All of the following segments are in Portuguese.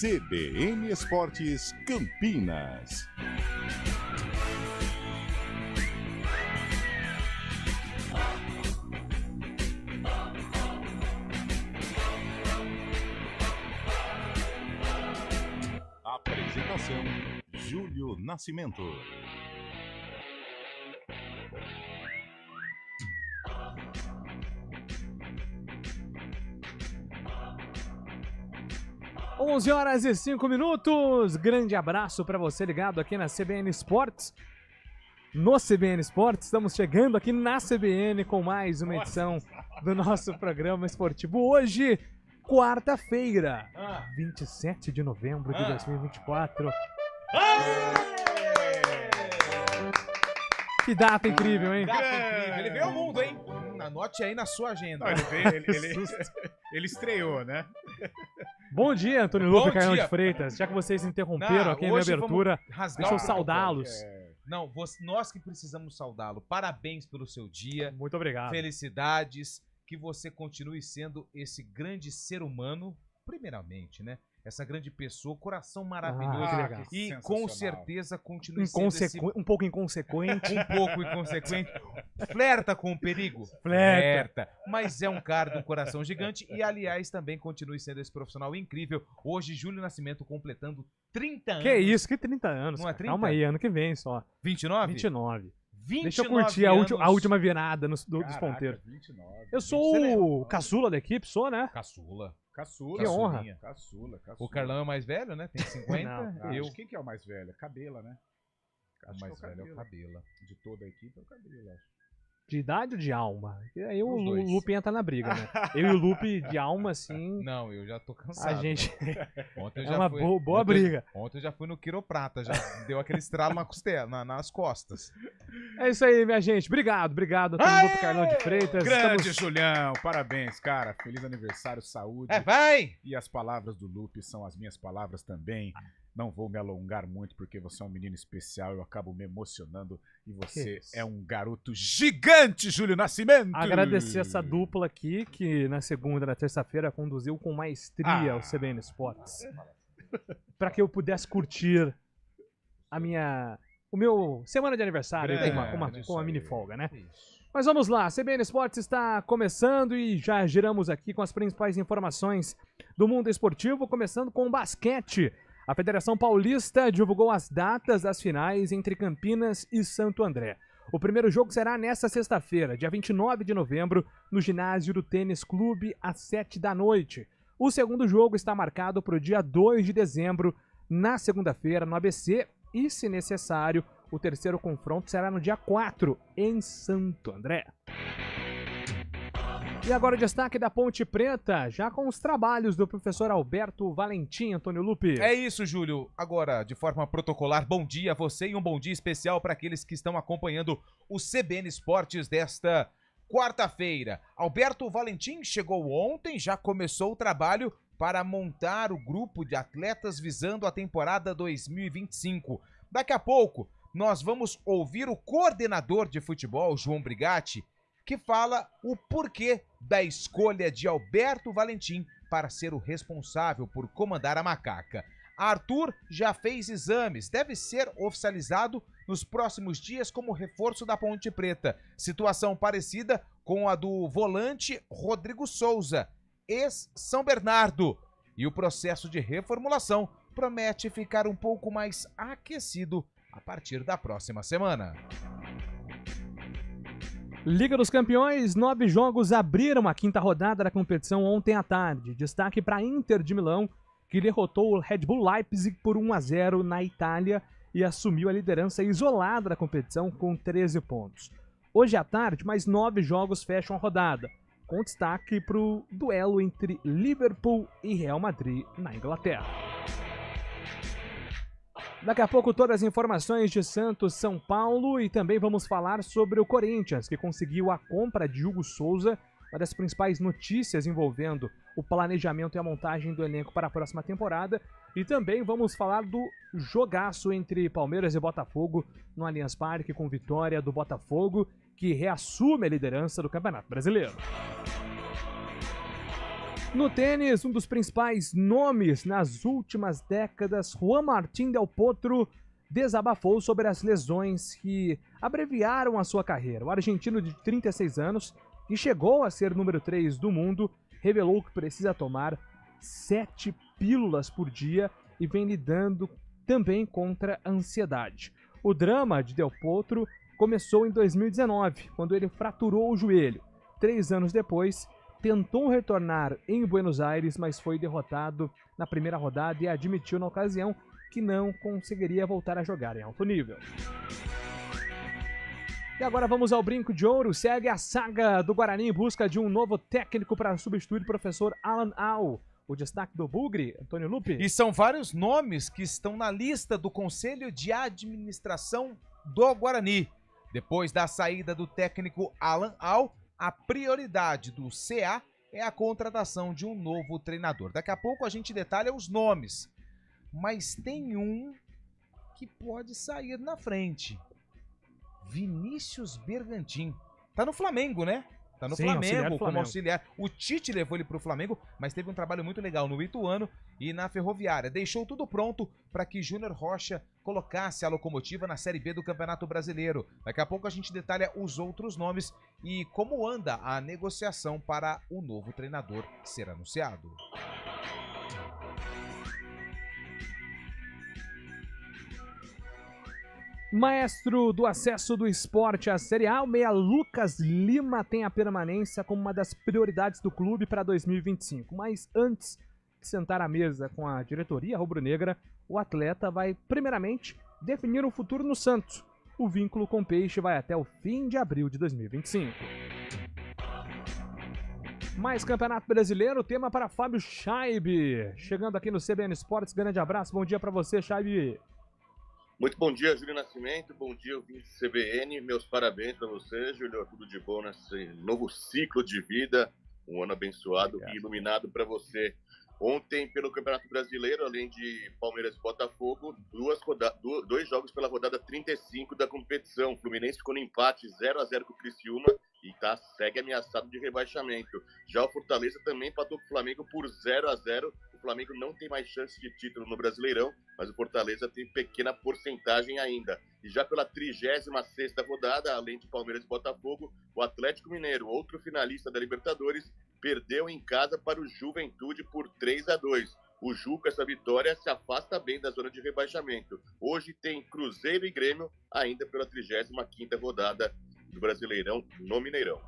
CBN Esportes Campinas. Apresentação: Júlio Nascimento. Onze horas e 5 minutos. Grande abraço para você ligado aqui na CBN Esportes. No CBN Esportes, estamos chegando aqui na CBN com mais uma edição do nosso programa esportivo. Hoje, quarta-feira, 27 de novembro de 2024. Que data incrível, hein? Data incrível. Ele veio ao mundo, hein? Anote aí na sua agenda. Ele estreou, né? Bom dia, Antônio Lupe e Carlão de Freitas. Já que vocês interromperam aqui a minha abertura, deixa eu saudá-los. Não, nós que precisamos saudá-lo. Parabéns pelo seu dia. Muito obrigado. Felicidades. Que você continue sendo esse grande ser humano, primeiramente, né? Essa grande pessoa, coração maravilhoso. Que legal. E com certeza continue sendo esse... Um pouco inconsequente. Um pouco inconsequente. Flerta com o perigo? Flerta. Mas é um cara de um coração gigante. E, aliás, também continue sendo esse profissional incrível. Hoje, Júlio Nascimento completando 30 anos. Que isso, que 30 anos. Não é 30? Calma aí, ano que vem só. 29? 29. 29 Deixa eu curtir a última virada dos ponteiros. 29. Eu sou o caçula da equipe, sou, né? Caçula. Que honra. Caçula. O Carlão é o mais velho, né? Tem 50. Não, eu. Quem que é o mais velho? Cabela, né? O mais velho é o Cabela. De toda a equipe é o Cabela, acho. De idade ou de alma? E aí o Os dois. Lupe entra na briga, né? Eu e o Lupe de alma, assim, Não, eu já tô cansado. a gente... Ontem eu É já uma fui... boa briga. Ontem eu já fui no quiroprata, já deu aquele estralo na costela, nas costas. É isso aí, minha gente. Obrigado, Antônio Lupe e Carlão de Freitas. Grande Julião, parabéns, cara. Feliz aniversário, saúde. Vai! E as palavras do Lupe são as minhas palavras também. Não vou me alongar muito porque você é um menino especial, eu acabo me emocionando e você é um garoto gigante, Júlio Nascimento! Agradecer essa dupla aqui, que na segunda e na terça-feira conduziu com maestria o CBN Esportes. Para que eu pudesse curtir o meu semana de aniversário com uma mini folga, né? Mas vamos lá, CBN Esportes está começando e já giramos aqui com as principais informações do mundo esportivo, começando com o basquete. A Federação Paulista divulgou as datas das finais entre Campinas e Santo André. O primeiro jogo será nesta sexta-feira, dia 29 de novembro, no ginásio do Tênis Clube, às 7 da noite. O segundo jogo está marcado para o dia 2 de dezembro, na segunda-feira, no ABC, e, se necessário, o terceiro confronto será no dia 4, em Santo André. E agora o destaque da Ponte Preta, já com os trabalhos do professor Alberto Valentim, Antônio Lupe. É isso, Júlio. Agora, de forma protocolar, bom dia a você e um bom dia especial para aqueles que estão acompanhando o CBN Esportes desta quarta-feira. Alberto Valentim chegou ontem, já começou o trabalho para montar o grupo de atletas visando a temporada 2025. Daqui a pouco, nós vamos ouvir o coordenador de futebol, João Brigatti, que fala o porquê da escolha de Alberto Valentim para ser o responsável por comandar a Macaca. Arthur já fez exames, deve ser oficializado nos próximos dias como reforço da Ponte Preta. Situação parecida com a do volante Rodrigo Souza, ex-São Bernardo. E o processo de reformulação promete ficar um pouco mais aquecido a partir da próxima semana. Liga dos Campeões, 9 jogos abriram a quinta rodada da competição ontem à tarde. Destaque para a Inter de Milão, que derrotou o Red Bull Leipzig por 1-0 na Itália e assumiu a liderança isolada da competição com 13 pontos. Hoje à tarde, mais 9 jogos fecham a rodada, com destaque para o duelo entre Liverpool e Real Madrid na Inglaterra. Daqui a pouco todas as informações de Santos, São Paulo e também vamos falar sobre o Corinthians, que conseguiu a compra de Hugo Souza, uma das principais notícias envolvendo o planejamento e a montagem do elenco para a próxima temporada. E também vamos falar do jogaço entre Palmeiras e Botafogo no Allianz Parque, com vitória do Botafogo, que reassume a liderança do Campeonato Brasileiro. No tênis, um dos principais nomes nas últimas décadas, Juan Martín del Potro, desabafou sobre as lesões que abreviaram a sua carreira. O argentino de 36 anos, que chegou a ser número 3 do mundo, revelou que precisa tomar 7 pílulas por dia e vem lidando também contra a ansiedade. O drama de Del Potro começou em 2019, quando ele fraturou o joelho. 3 anos depois, tentou retornar em Buenos Aires, mas foi derrotado na primeira rodada e admitiu na ocasião que não conseguiria voltar a jogar em alto nível. E agora vamos ao brinco de ouro. Segue a saga do Guarani em busca de um novo técnico para substituir o professor Alan Al. O destaque do Bugre, Antônio Lupe. E são vários nomes que estão na lista do Conselho de Administração do Guarani. Depois da saída do técnico Alan Al, a prioridade do CA é a contratação de um novo treinador. Daqui a pouco a gente detalha os nomes, mas tem um que pode sair na frente. Vinícius Bergantin. Tá no Flamengo, né? Tá no Flamengo, como auxiliar. O Tite levou ele pro Flamengo, mas teve um trabalho muito legal no Ituano e na Ferroviária. Deixou tudo pronto para que Júnior Rocha colocasse a Locomotiva na Série B do Campeonato Brasileiro. Daqui a pouco a gente detalha os outros nomes e como anda a negociação para o novo treinador ser anunciado. Maestro do acesso do esporte à Série A, o meia Lucas Lima tem a permanência como uma das prioridades do clube para 2025. Mas antes de sentar à mesa com a diretoria rubro-negra, o atleta vai, primeiramente, definir um futuro no Santos. O vínculo com o Peixe vai até o fim de abril de 2025. Mais Campeonato Brasileiro, tema para Fábio Scheibe. Chegando aqui no CBN Esportes, grande abraço, bom dia para você, Scheibe. Muito bom dia, Júlio Nascimento, bom dia, ouvinte do CBN, meus parabéns para você, Júlio, tudo de bom nesse novo ciclo de vida, um ano abençoado e iluminado para você. Ontem, pelo Campeonato Brasileiro, além de Palmeiras e Botafogo, dois jogos pela rodada 35 da competição. O Fluminense ficou no empate 0-0 com o Criciúma e segue ameaçado de rebaixamento. Já o Fortaleza também empatou com o Flamengo por 0-0. O Flamengo não tem mais chance de título no Brasileirão, mas o Fortaleza tem pequena porcentagem ainda. E já pela 36ª rodada, além de Palmeiras e Botafogo, o Atlético Mineiro, outro finalista da Libertadores, perdeu em casa para o Juventude por 3-2. O Ju, com essa vitória, se afasta bem da zona de rebaixamento. Hoje tem Cruzeiro e Grêmio, ainda pela 35ª rodada do Brasileirão no Mineirão.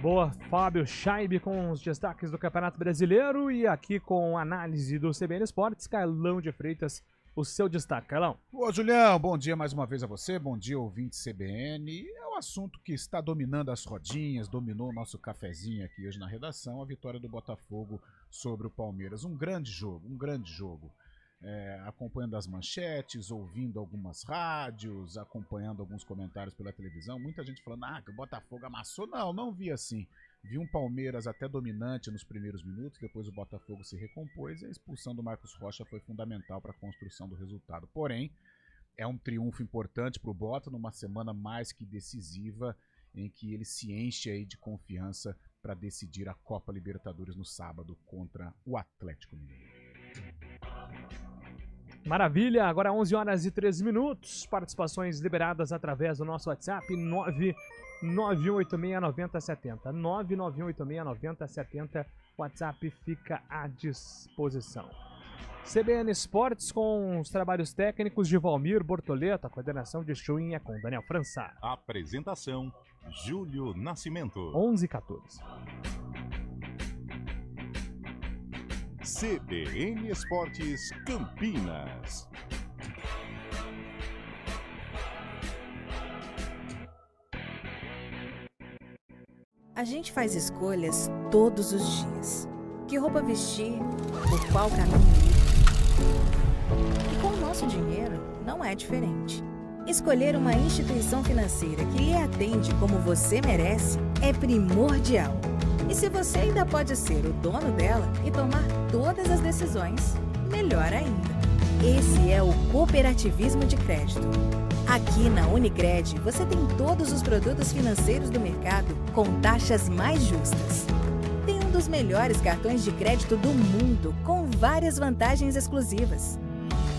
Boa, Fábio Scheibe com os destaques do Campeonato Brasileiro e aqui com análise do CBN Esportes, Carlão de Freitas, o seu destaque, Carlão. Ô, Julião, bom dia mais uma vez a você, bom dia ouvinte CBN. É um assunto que está dominando as rodinhas, dominou o nosso cafezinho aqui hoje na redação, a vitória do Botafogo sobre o Palmeiras. Um grande jogo, acompanhando as manchetes, ouvindo algumas rádios, acompanhando alguns comentários pela televisão, muita gente falando, que o Botafogo amassou. Não vi assim. Vi um Palmeiras até dominante nos primeiros minutos, depois o Botafogo se recompôs e a expulsão do Marcos Rocha foi fundamental para a construção do resultado. Porém, é um triunfo importante para o Bota numa semana mais que decisiva, em que ele se enche aí de confiança para decidir a Copa Libertadores no sábado contra o Atlético Mineiro. Maravilha, agora 11h13, participações liberadas através do nosso WhatsApp 991869070. 991869070, WhatsApp fica à disposição. CBN Esportes com os trabalhos técnicos de Valmir Bortoleto, a coordenação de Chuinha com Daniel França. Apresentação, Júlio Nascimento. 11h14. CBN Esportes Campinas. A gente faz escolhas todos os dias. Que roupa vestir, por qual caminho ir. E com o nosso dinheiro não é diferente. Escolher uma instituição financeira que lhe atende como você merece é primordial. E se você ainda pode ser o dono dela e tomar todas as decisões, melhor ainda. Esse é o cooperativismo de crédito. Aqui na Unicred, você tem todos os produtos financeiros do mercado com taxas mais justas. Tem um dos melhores cartões de crédito do mundo, com várias vantagens exclusivas.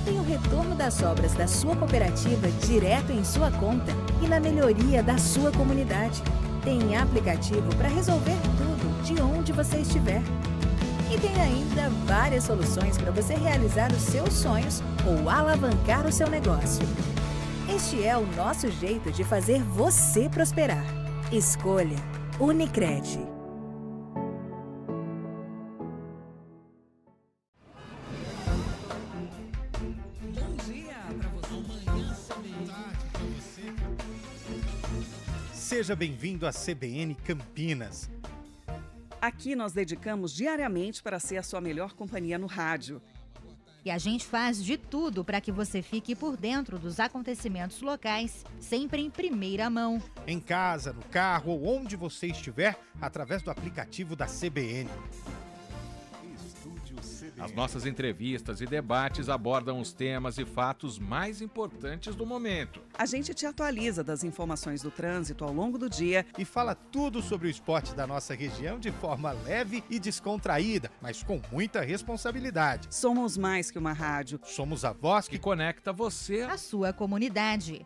Tem o retorno das sobras da sua cooperativa direto em sua conta e na melhoria da sua comunidade. Tem aplicativo para resolver tudo de onde você estiver. E tem ainda várias soluções para você realizar os seus sonhos ou alavancar o seu negócio. Este é o nosso jeito de fazer você prosperar. Escolha Unicred. Seja bem-vindo à CBN Campinas. Aqui nós dedicamos diariamente para ser a sua melhor companhia no rádio. E a gente faz de tudo para que você fique por dentro dos acontecimentos locais, sempre em primeira mão. Em casa, no carro ou onde você estiver, através do aplicativo da CBN. As nossas entrevistas e debates abordam os temas e fatos mais importantes do momento. A gente te atualiza das informações do trânsito ao longo do dia e fala tudo sobre o esporte da nossa região de forma leve e descontraída, mas com muita responsabilidade. Somos mais que uma rádio. Somos a voz que conecta você à sua comunidade.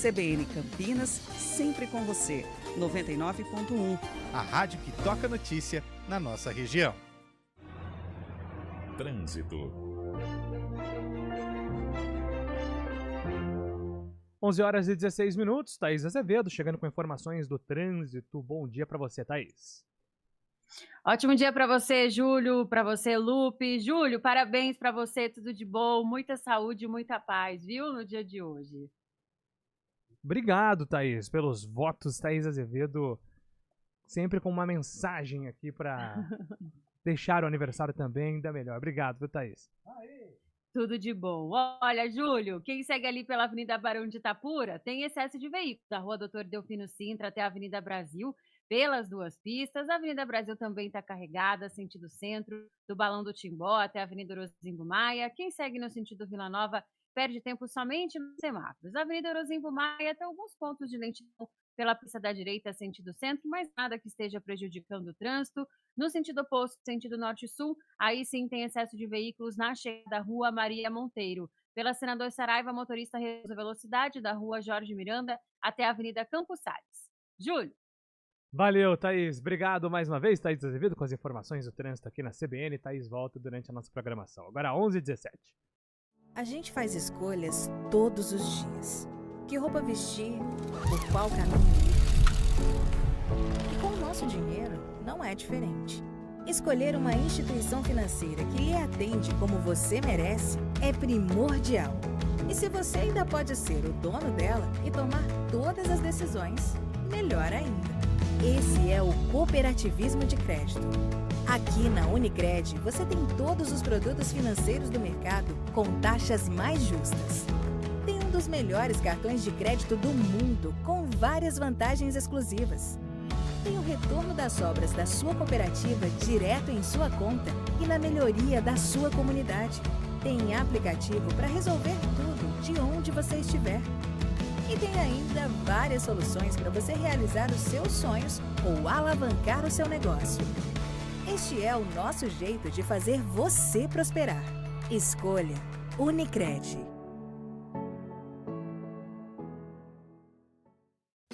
CBN Campinas, sempre com você. 99.1. A rádio que toca notícia na nossa região. Trânsito. 11 horas e 16 minutos. Thaís Azevedo chegando com informações do trânsito. Bom dia para você, Thaís. Ótimo dia para você, Júlio, para você, Lupe. Júlio, parabéns para você, tudo de bom, muita saúde e muita paz, viu, no dia de hoje. Obrigado, Thaís, pelos votos. Thaís Azevedo sempre com uma mensagem aqui para deixar o aniversário também ainda melhor. Obrigado, viu, Thaís? Tudo de bom. Olha, Júlio, quem segue ali pela Avenida Barão de Itapura tem excesso de veículos. Da Rua Doutor Delfino Sintra até a Avenida Brasil, pelas duas pistas. A Avenida Brasil também está carregada, sentido centro, do Balão do Timbó até a Avenida Orozimbo Maia. Quem segue no sentido Vila Nova perde tempo somente nos semáforos. A Avenida Orozimbo Maia tem alguns pontos de lentidão pela pista da direita, sentido centro, mas nada que esteja prejudicando o trânsito. No sentido oposto, sentido norte-sul, aí sim tem excesso de veículos na chegada da Rua Maria Monteiro. Pela Senador Saraiva, motorista reduz a velocidade da Rua Jorge Miranda até a Avenida Campos Salles. Júlio. Valeu, Thaís. Obrigado mais uma vez, Thaís Azevedo, com as informações do trânsito aqui na CBN. Thaís volta durante a nossa programação. Agora 11h17. A gente faz escolhas todos os dias. Que roupa vestir, por qual caminho ir. E com o nosso dinheiro, não é diferente. Escolher uma instituição financeira que lhe atende como você merece é primordial. E se você ainda pode ser o dono dela e tomar todas as decisões, melhor ainda. Esse é o cooperativismo de crédito. Aqui na Unicred, você tem todos os produtos financeiros do mercado com taxas mais justas. Tem um dos melhores cartões de crédito do mundo, com várias vantagens exclusivas. Tem o retorno das sobras da sua cooperativa direto em sua conta e na melhoria da sua comunidade. Tem aplicativo para resolver tudo de onde você estiver. E tem ainda várias soluções para você realizar os seus sonhos ou alavancar o seu negócio. Este é o nosso jeito de fazer você prosperar. Escolha Unicred.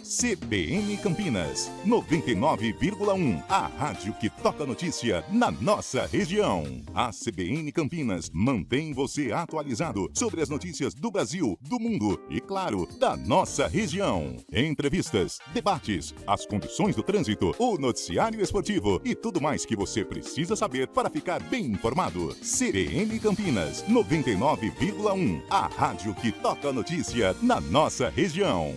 CBN Campinas, 99,1. A rádio que toca notícia na nossa região. A CBN Campinas mantém você atualizado sobre as notícias do Brasil, do mundo e, claro, da nossa região. Entrevistas, debates, as condições do trânsito, o noticiário esportivo e tudo mais que você precisa saber para ficar bem informado. CBN Campinas, 99,1. A rádio que toca notícia na nossa região.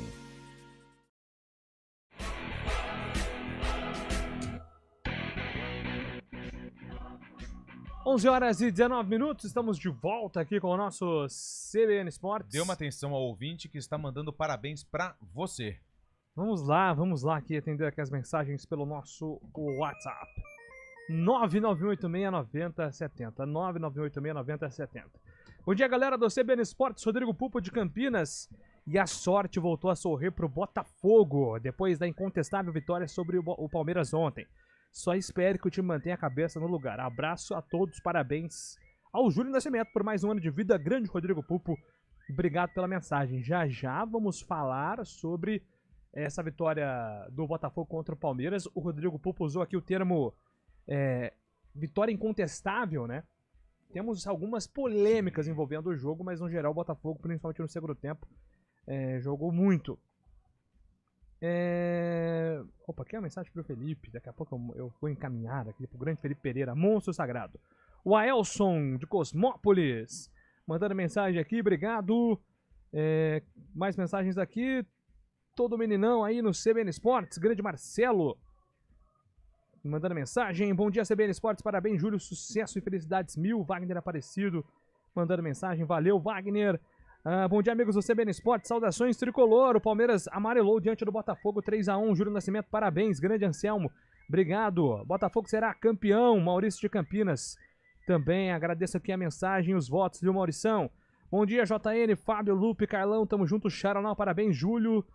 11 horas e 19 minutos, estamos de volta aqui com o nosso CBN Esportes. Dê uma atenção ao ouvinte que está mandando parabéns para você. Vamos lá aqui atender aqui as mensagens pelo nosso WhatsApp. 991869070, 991869070. Bom dia, galera do CBN Esportes, Rodrigo Pupo de Campinas. E a sorte voltou a sorrir pro Botafogo, depois da incontestável vitória sobre o Palmeiras ontem. Só espere que o time mantenha a cabeça no lugar. Abraço a todos, parabéns ao Júlio Nascimento por mais um ano de vida. Grande Rodrigo Pupo, obrigado pela mensagem. Já já vamos falar sobre essa vitória do Botafogo contra o Palmeiras. O Rodrigo Pupo usou aqui o termo vitória incontestável, né? Temos algumas polêmicas envolvendo o jogo, mas no geral o Botafogo, principalmente no segundo tempo, jogou muito. Opa, aqui é uma mensagem pro Felipe. Daqui a pouco eu vou encaminhar aqui pro grande Felipe Pereira, monstro sagrado. O Aelson de Cosmópolis mandando mensagem aqui, obrigado. Mais mensagens aqui. Todo meninão aí no CBN Esportes, grande Marcelo mandando mensagem. Bom dia, CBN Esportes, parabéns, Júlio, sucesso e felicidades mil. Wagner Aparecido mandando mensagem, valeu, Wagner. Bom dia, amigos do CBN Esportes, saudações tricolor. O Palmeiras amarelou diante do Botafogo 3-1. Júlio Nascimento, parabéns, grande Anselmo, obrigado. Botafogo será campeão. Maurício de Campinas também agradeço aqui a mensagem e os votos, viu, Maurição? Bom dia, JN, Fábio, Lupe, Carlão, tamo junto, Charonal, parabéns, Júlio.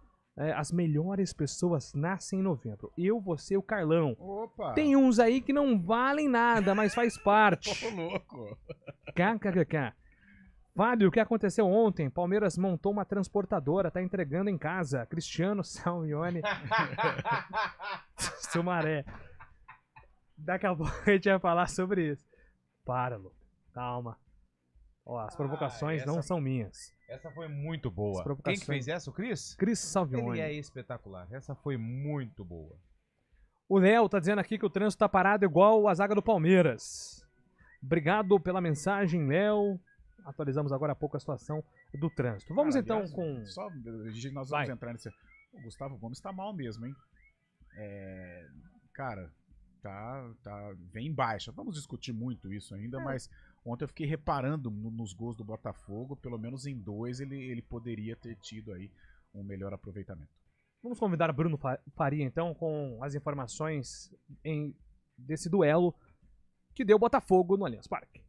As melhores pessoas nascem em novembro. Eu, você e o Carlão. Opa! Tem uns aí que não valem nada, mas faz parte. Tô louco. KKKK. Fábio, o que aconteceu ontem? Palmeiras montou uma transportadora, tá entregando em casa. Cristiano Salvione. Sumaré. Daqui a pouco a gente vai falar sobre isso. Para, Lu. Calma. Ó, as provocações não são minhas. Essa foi muito boa. Provocações... Quem que fez essa? O Cris? Cris Salvione. Ele é espetacular. Essa foi muito boa. O Léo tá dizendo aqui que o trânsito tá parado igual a zaga do Palmeiras. Obrigado pela mensagem, Léo. Atualizamos agora há pouco a situação do trânsito. Vamos então aliás, com... Só, nós vamos entrar nesse... O Gustavo Gomes tá mal mesmo, hein? Cara, vem em baixa. Vamos discutir muito isso ainda, mas ontem eu fiquei reparando nos gols do Botafogo. Pelo menos em 2 ele poderia ter tido aí um melhor aproveitamento. Vamos convidar Bruno Faria então com as informações desse duelo que deu Botafogo no Allianz Parque.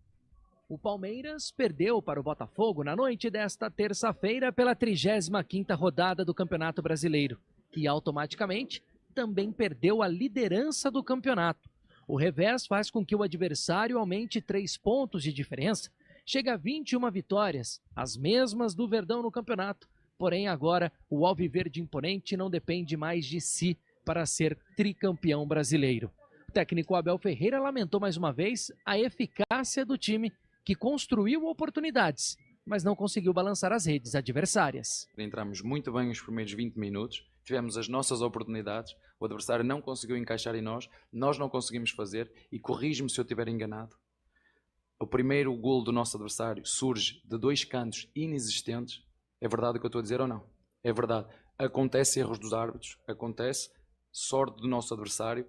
O Palmeiras perdeu para o Botafogo na noite desta terça-feira pela 35ª rodada do Campeonato Brasileiro, que automaticamente também perdeu a liderança do campeonato. O revés faz com que o adversário aumente 3 pontos de diferença, chega a 21 vitórias, as mesmas do Verdão no campeonato. Porém agora o Alviverde imponente não depende mais de si para ser tricampeão brasileiro. O técnico Abel Ferreira lamentou mais uma vez a eficácia do time, que construiu oportunidades, mas não conseguiu balançar as redes adversárias. Entramos muito bem os primeiros 20 minutos, tivemos as nossas oportunidades, o adversário não conseguiu encaixar em nós não conseguimos fazer, e corrige-me se eu estiver enganado. O primeiro golo do nosso adversário surge de 2 cantos inexistentes. É verdade o que eu estou a dizer ou não? É verdade. Acontece erros dos árbitros, acontece sorte do nosso adversário.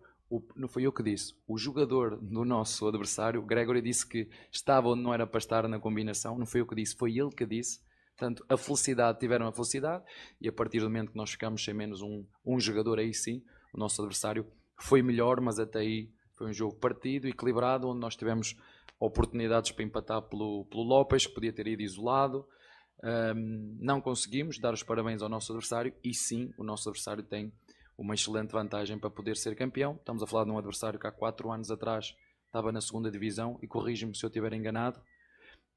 Não foi eu que disse, o jogador do nosso adversário, o Gregory, disse que estava onde não era para estar na combinação. Não foi eu que disse, foi ele que disse. Portanto, a felicidade, tiveram a felicidade, e a partir do momento que nós ficamos sem menos um jogador, aí sim, o nosso adversário foi melhor, mas até aí foi um jogo partido, equilibrado, onde nós tivemos oportunidades para empatar pelo Lopes, que podia ter ido isolado. Não conseguimos dar os parabéns ao nosso adversário, e sim, o nosso adversário tem uma excelente vantagem para poder ser campeão. Estamos a falar de um adversário que há 4 anos atrás estava na 2ª divisão, e corrige-me se eu estiver enganado,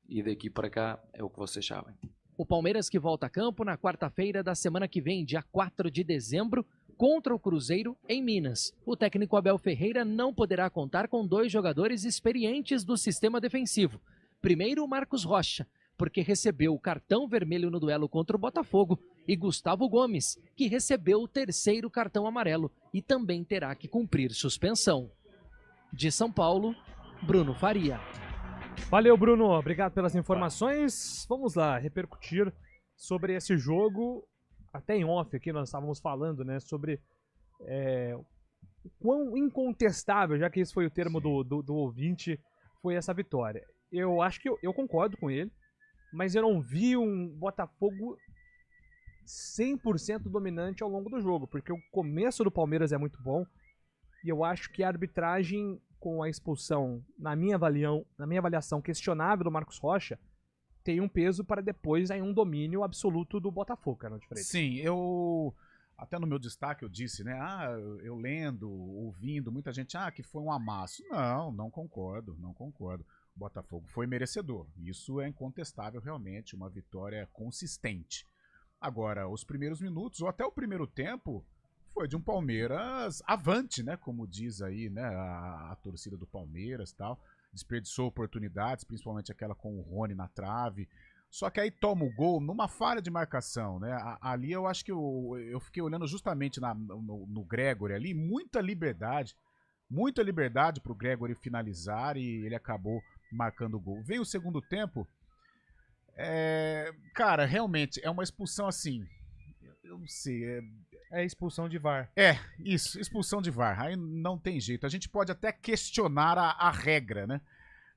e daqui para cá é o que vocês sabem. O Palmeiras que volta a campo na quarta-feira da semana que vem, dia 4 de dezembro, contra o Cruzeiro em Minas. O técnico Abel Ferreira não poderá contar com 2 jogadores experientes do sistema defensivo. Primeiro, o Marcos Rocha, porque recebeu o cartão vermelho no duelo contra o Botafogo, e Gustavo Gomes, que recebeu o 3º cartão amarelo e também terá que cumprir suspensão. De São Paulo, Bruno Faria. Valeu, Bruno. Obrigado pelas informações. Vamos lá, repercutir sobre esse jogo. Até em off aqui nós estávamos falando, né, sobre o quão incontestável, já que esse foi o termo do ouvinte, foi essa vitória. Eu acho que eu concordo com ele, mas eu não vi um Botafogo 100% dominante ao longo do jogo, porque o começo do Palmeiras é muito bom, e eu acho que a arbitragem, com a expulsão, na minha avaliação, questionável do Marcos Rocha, tem um peso para depois aí um domínio absoluto do Botafogo, Carlão de Freitas. Sim, até no meu destaque eu disse, né? Eu lendo, ouvindo, muita gente, que foi um amasso. Não concordo. O Botafogo foi merecedor. Isso é incontestável, realmente, uma vitória consistente. Agora, os primeiros minutos, ou até o primeiro tempo, foi de um Palmeiras avante, né? Como diz aí, né? A torcida do Palmeiras e tal. Desperdiçou oportunidades, principalmente aquela com o Rony na trave. Só que aí toma o gol numa falha de marcação, né? Ali eu acho que eu fiquei olhando justamente no Gregori ali, muita liberdade pro Gregori finalizar e ele acabou marcando o gol. Vem o segundo tempo, cara, realmente é uma expulsão assim, eu não sei, É expulsão de VAR. Isso, expulsão de VAR, aí não tem jeito. A gente pode até questionar a regra, né?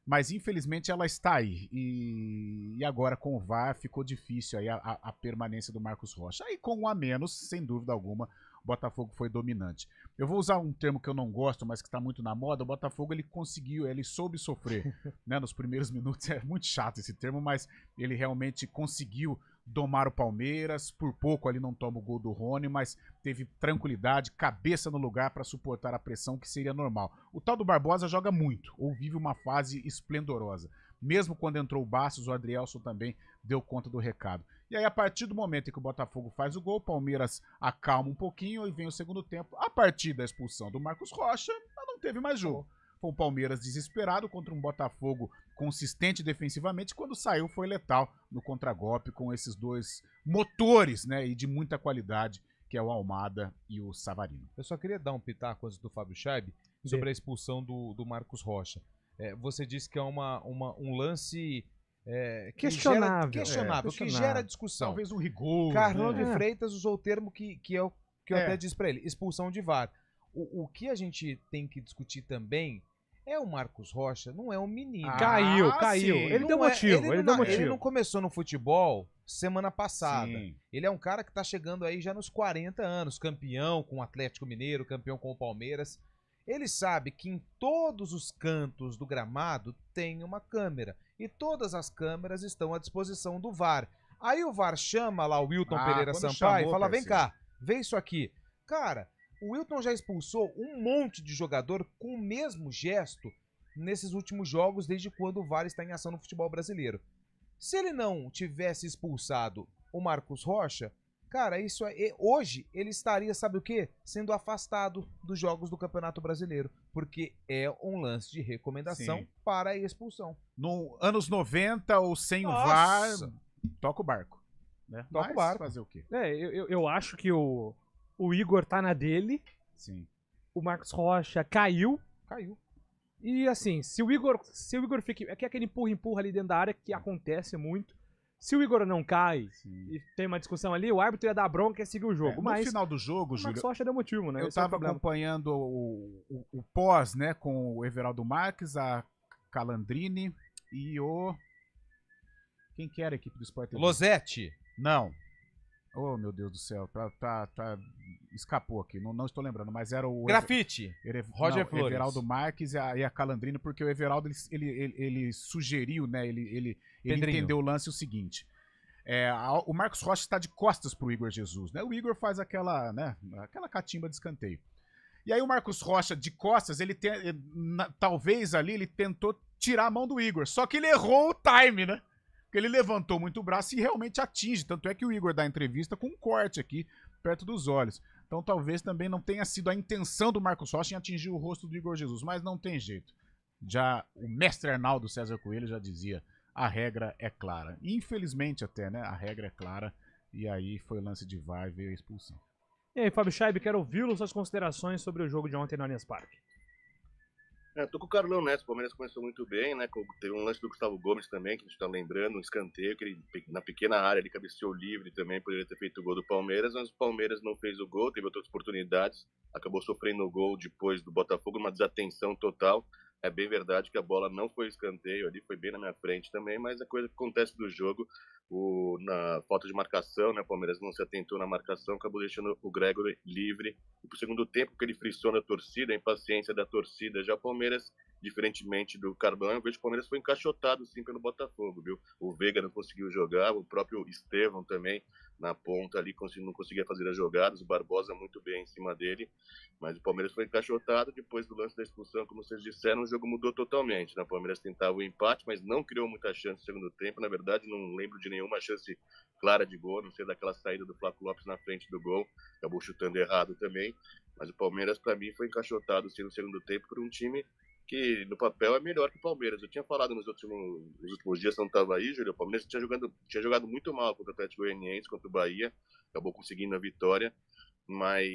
Mas infelizmente ela está aí. E agora com o VAR ficou difícil aí a permanência do Marcos Rocha. Aí com um a menos, sem dúvida alguma, o Botafogo foi dominante. Eu vou usar um termo que eu não gosto, mas que está muito na moda. O Botafogo ele soube sofrer, né? Nos primeiros minutos. É muito chato esse termo, mas ele realmente conseguiu domar o Palmeiras. Por pouco ali não toma o gol do Rony, mas teve tranquilidade, cabeça no lugar para suportar a pressão que seria normal. O tal do Barbosa joga muito, ou vive uma fase esplendorosa. Mesmo quando entrou o Bastos, o Adrielson também deu conta do recado. E aí, a partir do momento em que o Botafogo faz o gol, o Palmeiras acalma um pouquinho e vem o segundo tempo. A partir da expulsão do Marcos Rocha, não teve mais jogo. Foi o Palmeiras desesperado contra um Botafogo consistente defensivamente. Quando saiu, foi letal no contragolpe com esses dois motores, né? E de muita qualidade, que é o Almada e o Savarino. Eu só queria dar um pitaco antes do Fábio Scheib sobre a expulsão do Marcos Rocha. Você disse que é um lance questionável. Que gera discussão. Talvez um rigor. Carlão de Freitas usou o termo que eu até disse pra ele, expulsão de VAR. O que a gente tem que discutir também é o Marcos Rocha, não é um menino. Caiu. Ele deu motivo. Ele não começou no futebol semana passada. Sim. Ele é um cara que tá chegando aí já nos 40 anos, campeão com o Atlético Mineiro, campeão com o Palmeiras. Ele sabe que em todos os cantos do gramado tem uma câmera. E todas as câmeras estão à disposição do VAR. Aí o VAR chama lá o Wilton Pereira Sampaio e fala, vem cá, vê isso aqui. Cara, o Wilton já expulsou um monte de jogador com o mesmo gesto nesses últimos jogos, desde quando o VAR está em ação no futebol brasileiro. Se ele não tivesse expulsado o Marcos Rocha, cara, hoje ele estaria, sabe o quê? Sendo afastado dos jogos do Campeonato Brasileiro, porque é um lance de recomendação para a expulsão. No anos 90 ou sem o VAR, toca o barco. Né? Toca o barco. Fazer o quê? Eu acho que o Igor tá na dele. Sim. O Marcos Rocha caiu. E assim, se o Igor fica... É que aquele empurra ali dentro da área que acontece muito. Se o Igor não cai e tem uma discussão ali, o árbitro ia dar bronca e ia seguir o jogo. Mas no final do jogo, Júlio, o Marcos Rocha deu motivo, né? Eu estava acompanhando o pós, né, com o Everaldo Marques, a Calandrini e o... Quem que era a equipe do Sport TV? Losetti. Não. Oh, meu Deus do céu. Escapou aqui. Não estou lembrando, mas era o... Grafite. Roger Flores. Everaldo Marques e a Calandrini, porque o Everaldo, ele sugeriu, né, ele entendeu o lance o seguinte. O Marcos Rocha está de costas pro Igor Jesus, né? O Igor faz aquela catimba de escanteio. E aí o Marcos Rocha, de costas, talvez ali ele tentou tirar a mão do Igor, só que ele errou o time, né? Porque ele levantou muito o braço e realmente atinge. Tanto é que o Igor dá entrevista com um corte aqui, perto dos olhos. Então talvez também não tenha sido a intenção do Marcos Rocha em atingir o rosto do Igor Jesus, mas não tem jeito. Já o mestre Arnaldo César Coelho já dizia, a regra é clara. Infelizmente até, né? A regra é clara. E aí foi o lance de VAR e veio a expulsão. E aí, Fábio Scheib, quero ouvi-lo, suas considerações sobre o jogo de ontem no Allianz Parque. Tô com o Carlão nessa, o Palmeiras começou muito bem, né? Teve um lance do Gustavo Gomes também, que a gente tá lembrando, um escanteio, que ele, na pequena área, ele cabeceou livre também, poderia ter feito o gol do Palmeiras, mas o Palmeiras não fez o gol, teve outras oportunidades, acabou sofrendo o gol depois do Botafogo, uma desatenção total. É bem verdade que a bola não foi escanteio ali, foi bem na minha frente também, mas a coisa que acontece do jogo, na falta de marcação, né? O Palmeiras não se atentou na marcação, acabou deixando o Gregory livre. E pro segundo tempo, que ele friçou na torcida, a impaciência da torcida, já o Palmeiras, diferentemente do Carbão, eu vejo que o Palmeiras foi encaixotado sim pelo Botafogo, viu? O Veiga não conseguiu jogar, o próprio Estevão também na ponta ali não conseguia fazer as jogadas, o Barbosa muito bem em cima dele, mas o Palmeiras foi encaixotado. Depois do lance da expulsão, como vocês disseram, o jogo mudou totalmente, né? O Palmeiras tentava o empate, mas não criou muita chance no segundo tempo. Na verdade, não lembro de nenhuma chance clara de gol, não sei daquela saída do Flaco Lopes na frente do gol, acabou chutando errado também, mas o Palmeiras, para mim, foi encaixotado sim, no segundo tempo por um time que no papel é melhor que o Palmeiras. Eu tinha falado nos últimos dias, você não estava aí, Júlio, o Palmeiras tinha jogado muito mal contra o Atlético Goianiense, contra o Bahia, acabou conseguindo a vitória, mas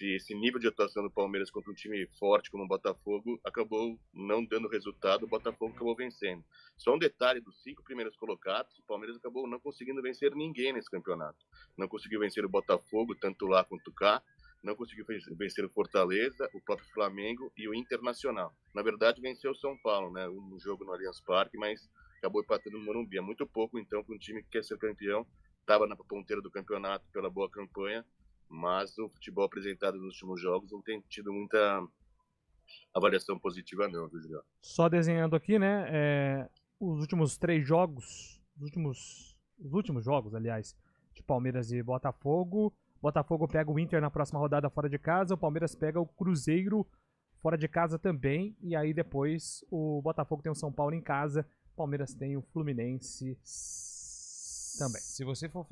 esse nível de atuação do Palmeiras contra um time forte como o Botafogo acabou não dando resultado, o Botafogo acabou vencendo. Só um detalhe, dos 5 primeiros colocados, o Palmeiras acabou não conseguindo vencer ninguém nesse campeonato. Não conseguiu vencer o Botafogo, tanto lá quanto cá, não conseguiu vencer o Fortaleza, o próprio Flamengo e o Internacional. Na verdade, venceu o São Paulo, né? Um jogo no Allianz Parque, mas acabou empatando no Morumbi. É muito pouco, então, para um time que quer ser campeão. Estava na ponteira do campeonato pela boa campanha, mas o futebol apresentado nos últimos jogos não tem tido muita avaliação positiva não, viu, Julião? Só desenhando aqui, né, os últimos 3 jogos, os últimos jogos, aliás, de Palmeiras e Botafogo. Botafogo pega o Inter na próxima rodada fora de casa, o Palmeiras pega o Cruzeiro fora de casa também, e aí depois o Botafogo tem o São Paulo em casa, o Palmeiras tem o Fluminense também. Se você for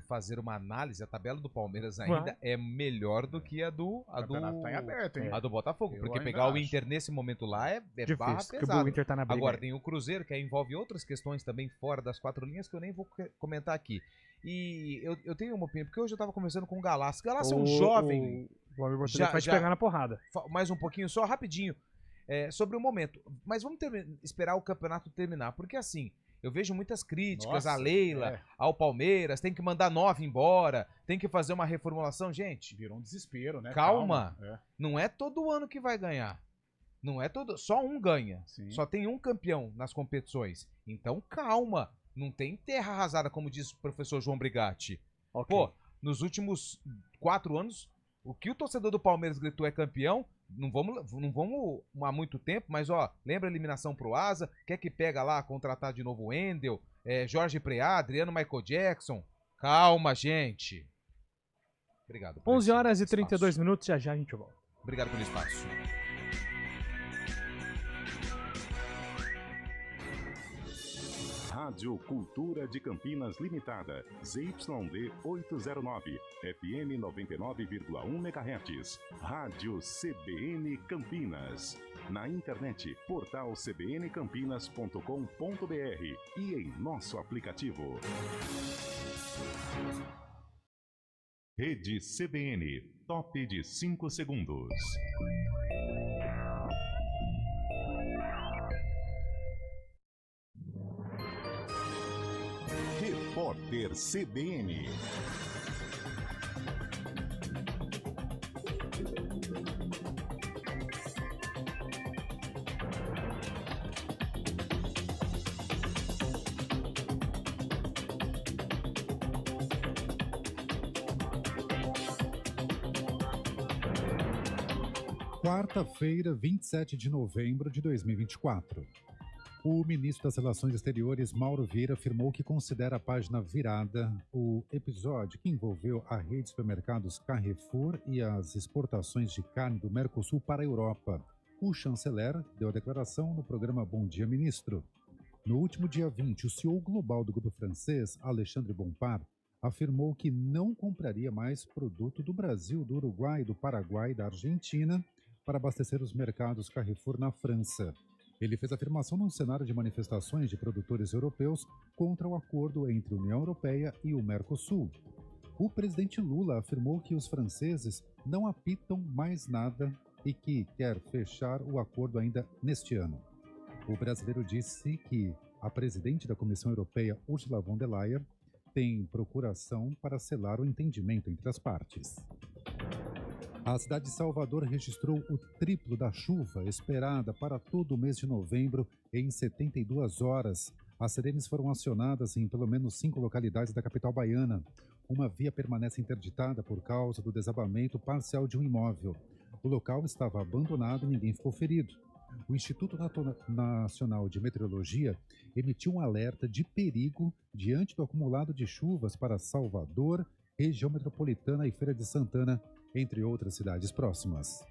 fazer uma análise, a tabela do Palmeiras ainda é melhor do que a do tá em aberto, hein? A do Botafogo, Eu porque ainda pegar o acho. Inter nesse momento lá é barra Difícil, pesada. porque o Inter tá na briga. Agora tem o Cruzeiro, que envolve outras questões também fora das 4 linhas que eu nem vou comentar aqui. E eu tenho uma opinião, porque hoje eu tava conversando com o Galassi. Galassi é um jovem. O Almir Bortoleto vai te pegar na porrada. Mais um pouquinho só, rapidinho, sobre o momento. Mas vamos esperar o campeonato terminar, porque assim, eu vejo muitas críticas à Leila, ao Palmeiras, tem que mandar 9 embora, tem que fazer uma reformulação. Gente, virou um desespero, né? Calma. Não é todo ano que vai ganhar. Não é só um ganha. Sim. Só tem um campeão nas competições. Então, calma. Não tem terra arrasada, como diz o professor João Brigatti. Okay. Pô, nos últimos 4 anos, o que o torcedor do Palmeiras gritou é campeão. Não vamos há muito tempo, mas ó, lembra a eliminação pro Asa? Quer que pega lá, contratar de novo o Wendel, Jorge Preá, Adriano Michael Jackson? Calma, gente. Obrigado. 11 horas e 32 minutos, já a gente volta. Obrigado pelo espaço. Rádio Cultura de Campinas Limitada, ZYD 809, FM 99,1 MHz. Rádio CBN Campinas. Na internet, portal cbncampinas.com.br e em nosso aplicativo. Rede CBN, top de 5 segundos. Repórter CBN. Quarta-feira, 27 de novembro de 2024. O ministro das Relações Exteriores, Mauro Vieira, afirmou que considera a página virada o episódio que envolveu a rede de supermercados Carrefour e as exportações de carne do Mercosul para a Europa. O chanceler deu a declaração no programa Bom Dia, Ministro. No último dia 20, o CEO global do grupo francês, Alexandre Bompard, afirmou que não compraria mais produto do Brasil, do Uruguai, do Paraguai e da Argentina para abastecer os mercados Carrefour na França. Ele fez a afirmação num cenário de manifestações de produtores europeus contra o acordo entre a União Europeia e o Mercosul. O presidente Lula afirmou que os franceses não apitam mais nada e que quer fechar o acordo ainda neste ano. O brasileiro disse que a presidente da Comissão Europeia, Ursula von der Leyen, tem procuração para selar o entendimento entre as partes. A cidade de Salvador registrou o triplo da chuva esperada para todo o mês de novembro em 72 horas. As sirenes foram acionadas em pelo menos 5 localidades da capital baiana. Uma via permanece interditada por causa do desabamento parcial de um imóvel. O local estava abandonado e ninguém ficou ferido. O Instituto Nacional de Meteorologia emitiu um alerta de perigo diante do acumulado de chuvas para Salvador, região metropolitana e Feira de Santana, entre outras cidades próximas.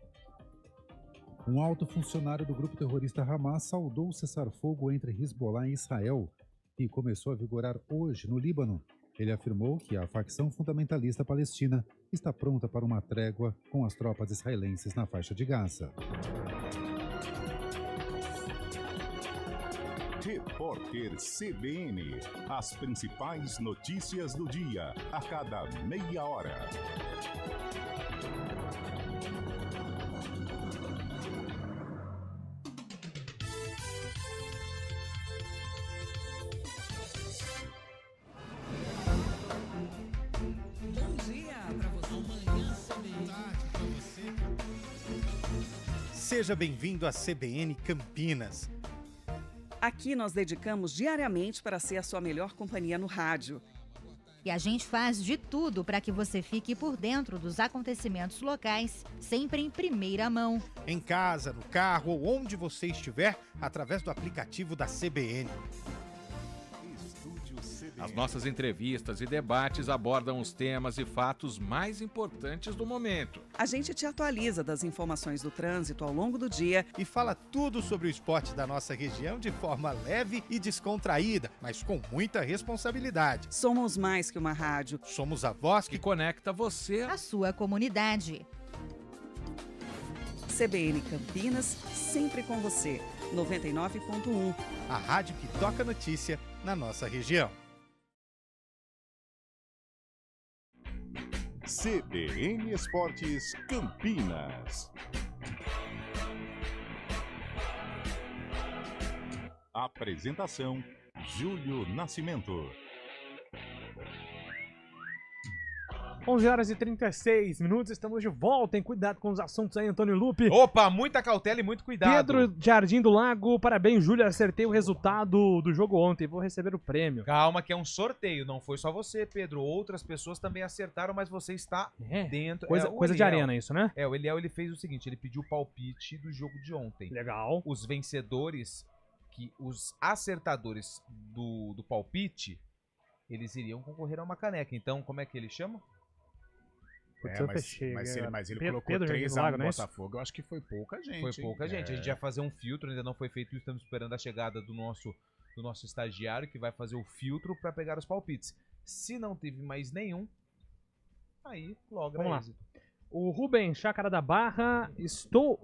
Um alto funcionário do grupo terrorista Hamas saudou o cessar-fogo entre Hezbollah e Israel, que começou a vigorar hoje no Líbano. Ele afirmou que a facção fundamentalista palestina está pronta para uma trégua com as tropas israelenses na faixa de Gaza. Repórter CBN. As principais notícias do dia, a cada meia hora. Bom dia para você. Amanhã, tarde para você. Seja bem-vindo à CBN Campinas. Aqui nós dedicamos diariamente para ser a sua melhor companhia no rádio. E a gente faz de tudo para que você fique por dentro dos acontecimentos locais, sempre em primeira mão. Em casa, no carro ou onde você estiver, através do aplicativo da CBN. As nossas entrevistas e debates abordam os temas e fatos mais importantes do momento. A gente te atualiza das informações do trânsito ao longo do dia e fala tudo sobre o esporte da nossa região de forma leve e descontraída, mas com muita responsabilidade. Somos mais que uma rádio. Somos a voz que conecta você à sua comunidade. CBN Campinas, sempre com você. 99.1. A rádio que toca notícia na nossa região. CBN Esportes Campinas. Apresentação: Júlio Nascimento. 11h36, estamos de volta. Tem cuidado com os assuntos aí, Antônio Lupe. Opa, muita cautela e muito cuidado. Pedro Jardim do Lago, parabéns, Júlio. Acertei o resultado do jogo ontem. Vou receber o prêmio. Calma, que é um sorteio. Não foi só você, Pedro. Outras pessoas também acertaram, mas você está dentro. Coisa de arena, isso, né? O Eliel, ele fez o seguinte: ele pediu o palpite do jogo de ontem. Legal. Os vencedores, os acertadores do palpite, eles iriam concorrer a uma caneca. Então, como é que ele chama? Mas ele colocou 3-1 no Botafogo. Eu acho que foi pouca gente. Foi pouca gente. A gente vai fazer um filtro, ainda não foi feito isso. Estamos esperando a chegada do nosso estagiário, que vai fazer o filtro para pegar os palpites. Se não teve mais nenhum, aí logo é êxito. O Rubem Chácara da Barra, estou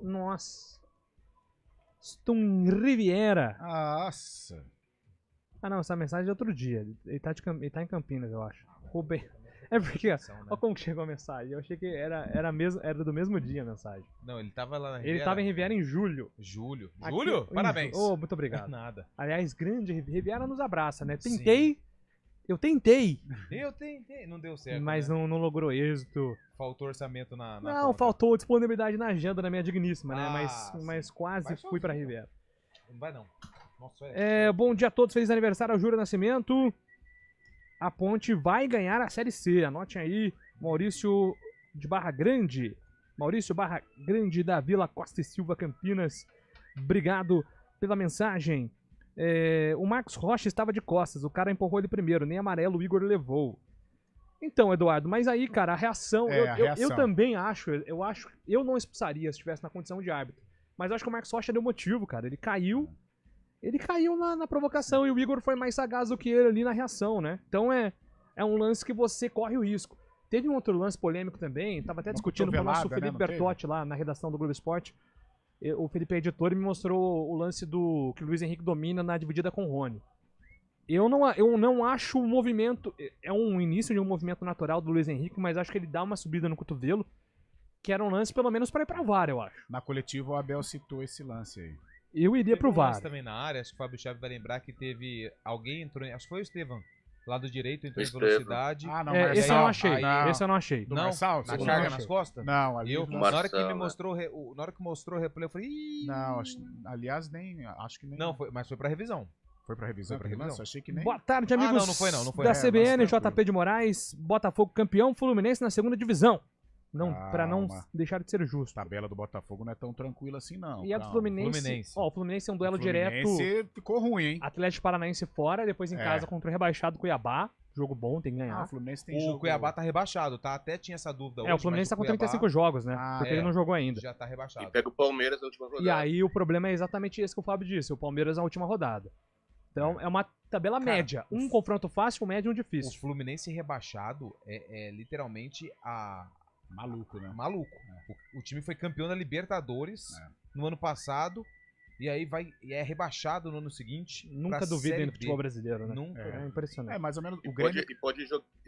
em Riviera. Nossa. Ah, não, essa mensagem é de outro dia. Ele tá em Campinas, eu acho. Rubem. É porque, olha como chegou a mensagem. Eu achei que era do mesmo dia a mensagem. Não, ele tava lá na Riviera. Ele tava em Riviera em julho. Julho? Parabéns. Oh, muito obrigado. Nada. Aliás, grande Riviera nos abraça, né? Eu tentei. Não deu certo. Mas né? não logrou êxito. Faltou orçamento na Não, conta. faltou disponibilidade na agenda da minha digníssima, né? Mas quase fui pra Riviera. Não vai não. Nossa, bom dia a todos, feliz aniversário ao Júlio Nascimento. A Ponte vai ganhar a Série C. Anotem aí, Maurício Barra Grande da Vila Costa e Silva, Campinas. Obrigado pela mensagem. O Marcos Rocha estava de costas, o cara empurrou ele primeiro, nem amarelo o Igor levou. Então, Eduardo, mas aí, cara, a reação, eu também acho, eu não expulsaria se estivesse na condição de árbitro. Mas eu acho que o Marcos Rocha deu motivo, cara. Ele caiu na provocação e o Igor foi mais sagaz do que ele ali na reação, né? Então é um lance que você corre o risco. Teve um outro lance polêmico também, tava até discutindo com o nosso Felipe Bertotti lá na redação do Globo Esporte. O Felipe, editor, me mostrou o lance que o Luiz Henrique domina na dividida com o Rony. Eu não acho o movimento, é um início de um movimento natural do Luiz Henrique, mas acho que ele dá uma subida no cotovelo, que era um lance pelo menos para ir pra VAR, eu acho. Na coletiva o Abel citou esse lance aí. Eu iria pro VAR. Também na área, acho que o Fábio Chaves vai lembrar que teve alguém entrou, acho que foi o Estevam, Lado direito, entrou em Estevam. velocidade. Ah, não, Esse eu não achei. Aí- Esse eu não achei. Do Não, Marçal? na Segundo carga tempo? nas costas? Não, ali Eu, não. na hora que Marçal, me né? mostrou, na hora que mostrou o replay, eu falei, ih! Não, aliás, acho que nem. Não, mas foi pra revisão. Foi pra revisão? Foi pra revisão. Nossa, achei que nem. Boa tarde, amigos não foi não foi. da É, CBN, mas tranquilo. JP de Moraes, Botafogo campeão, Fluminense na segunda divisão. Não, pra não Calma. deixar de ser justo. A tabela do Botafogo não é tão tranquila assim, não. E a do Fluminense. Ó, o Fluminense é um duelo direto. Fluminense ficou ruim, hein? Atlético Paranaense fora, depois em É. casa contra o rebaixado Cuiabá. Jogo bom, tem que ganhar. O Fluminense tem O jogo. Cuiabá tá rebaixado, tá? Até tinha essa dúvida hoje. O Fluminense tá mas com 35 jogos, né? Ah, porque é. ele não jogou ainda. Já tá rebaixado. E pega o Palmeiras na última rodada. E aí o problema é exatamente esse que o Fábio disse, o Palmeiras na última rodada. Então é uma tabela média. Um confronto fácil, um médio e um O difícil. Fluminense rebaixado é literalmente maluco, né? Maluco. O time foi campeão da Libertadores no ano passado e aí é rebaixado no ano seguinte. Nunca pra duvidem Série no B. futebol brasileiro, né? Nunca. É impressionante. É, mais ou menos. O E Grêmio.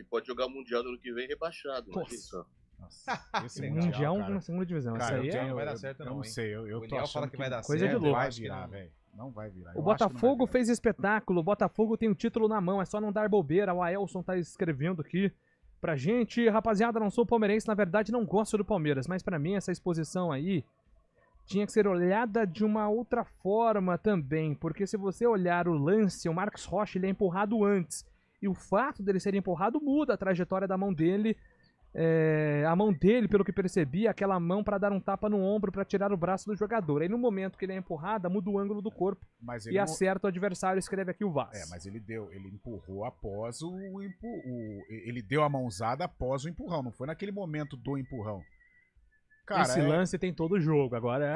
pode jogar o Mundial no ano que vem rebaixado. Nossa. Imagina só. Esse Mundial cara. na segunda divisão. Cara, Isso aí não vai dar certo, eu não, não hein? sei. Eu O tô Eliel achando fala que vai dar coisa certo. de louco. Vai acho que virar, não. velho. Não vai virar. O Eu acho que não Botafogo vai virar. fez espetáculo. O Botafogo tem o título na mão. É só não dar bobeira. O Aelson tá escrevendo aqui pra gente. Rapaziada, não sou palmeirense. Na verdade, não gosto do Palmeiras. Mas pra mim, essa exposição aí tinha que ser olhada de uma outra forma também. Porque se você olhar o lance, o Marcos Rocha ele é empurrado antes. E o fato dele ser empurrado muda a trajetória da mão dele. A mão dele, pelo que percebi, aquela mão pra dar um tapa no ombro pra tirar o braço do jogador. Aí no momento que ele é empurrado, muda o ângulo do corpo Mas e ele não- acerta o adversário, escreve aqui o Vaz. mas ele empurrou após ele deu a mãozada após o empurrão, não foi naquele momento do empurrão. Cara, Esse lance tem todo o jogo. Agora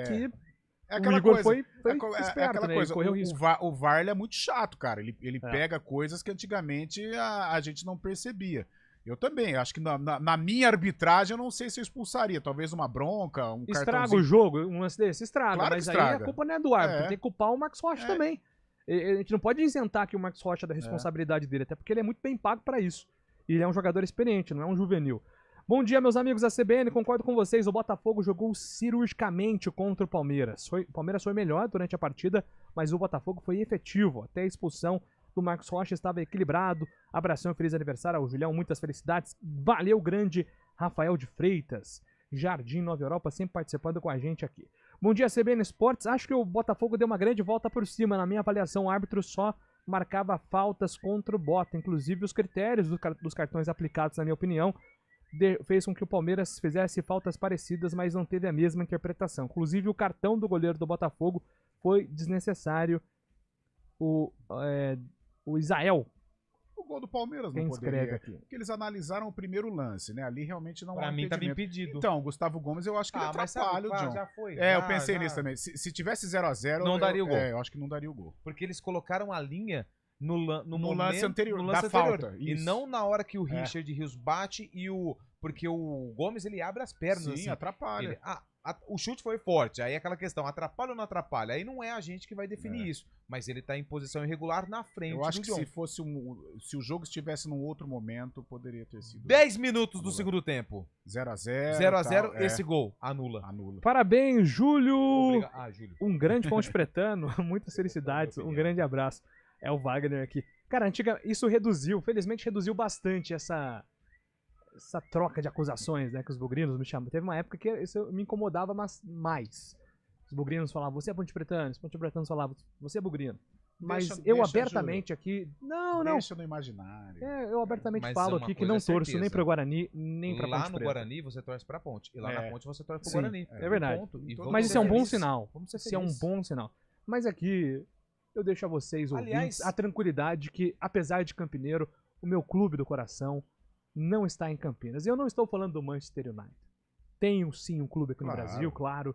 que é o aquela Igor coisa, foi é esperto, aquela né? coisa, Ele correu risco. o VAR ele é muito chato, cara. Ele pega coisas que antigamente a gente não percebia. Eu também, acho que na minha arbitragem eu não sei se eu expulsaria. Talvez uma bronca, um Estraga cartãozinho. o jogo, um lance desse? Estraga. Claro que mas estraga. aí a culpa não é do árbitro, É. tem que culpar o Marcos Rocha também. A gente não pode isentar aqui o Marcos Rocha da responsabilidade dele, até porque ele é muito bem pago pra isso. E ele é um jogador experiente, não é um juvenil. Bom dia, meus amigos da CBN, concordo com vocês, o Botafogo jogou cirurgicamente contra o Palmeiras. O Palmeiras foi melhor durante a partida, mas o Botafogo foi efetivo, até a expulsão do Marcos Rocha estava equilibrado. Abração e feliz aniversário ao Julião, muitas felicidades. Valeu, grande Rafael de Freitas. Jardim Nova Europa, sempre participando com a gente aqui. Bom dia, CBN Esportes. Acho que o Botafogo deu uma grande volta por cima. Na minha avaliação, o árbitro só marcava faltas contra o Bota. Inclusive, os critérios dos cartões aplicados, na minha opinião, fez com que o Palmeiras fizesse faltas parecidas, mas não teve a mesma interpretação. Inclusive, o cartão do goleiro do Botafogo foi desnecessário. O Isael. O gol do Palmeiras Quem não poderia. escreve aqui? Porque eles analisaram o primeiro lance, né? Ali realmente não Pra há mim tava impedimento. impedido. Então, o Gustavo Gomes eu acho que ele mas atrapalha sabe, o John. já foi. Eu pensei nisso também. Se tivesse 0x0, Não daria o gol. Eu acho que não daria o gol. Porque eles colocaram a linha no momento, lance anterior, no lance da anterior. falta, E isso. não na hora que o Richard Rios bate porque o Gomes ele abre as pernas. Sim, assim. atrapalha. O chute foi forte, aí aquela questão, atrapalha ou não atrapalha? Aí não é a gente que vai definir isso, mas ele tá em posição irregular na frente Eu acho do que John. se fosse se o jogo estivesse num outro momento, poderia ter sido 10 minutos do segundo tempo. 0x0. 0x0, esse gol, anula. Parabéns, Júlio! Júlio. Um grande ponte pretano, muitas felicidades, um grande abraço. É o Wagner aqui. Cara, isso felizmente reduziu bastante essa troca de acusações, né, que os bugrinos me chamam. Teve uma época que isso me incomodava mais. Os bugrinos falavam, você é ponte pretano, os ponte pretanos falavam, você é bugrino. Mas eu abertamente aqui... Não. Deixa no imaginário. Eu abertamente Mas falo uma aqui que coisa não é torço nem certeza. pro Guarani, nem pra Lá Ponte no Preta. Guarani você torce pra Ponte, e lá na Ponte você torce pro Sim, Guarani. é verdade. Ponto. E vamos Mas isso ser é um bom felizes. sinal. Vamos ser Isso é um felizes. bom sinal. Mas aqui eu deixo a vocês, ouvintes, a tranquilidade que, apesar de campineiro, o meu clube do coração não está em Campinas. E eu não estou falando do Manchester United. Tenho sim um clube aqui no Brasil, claro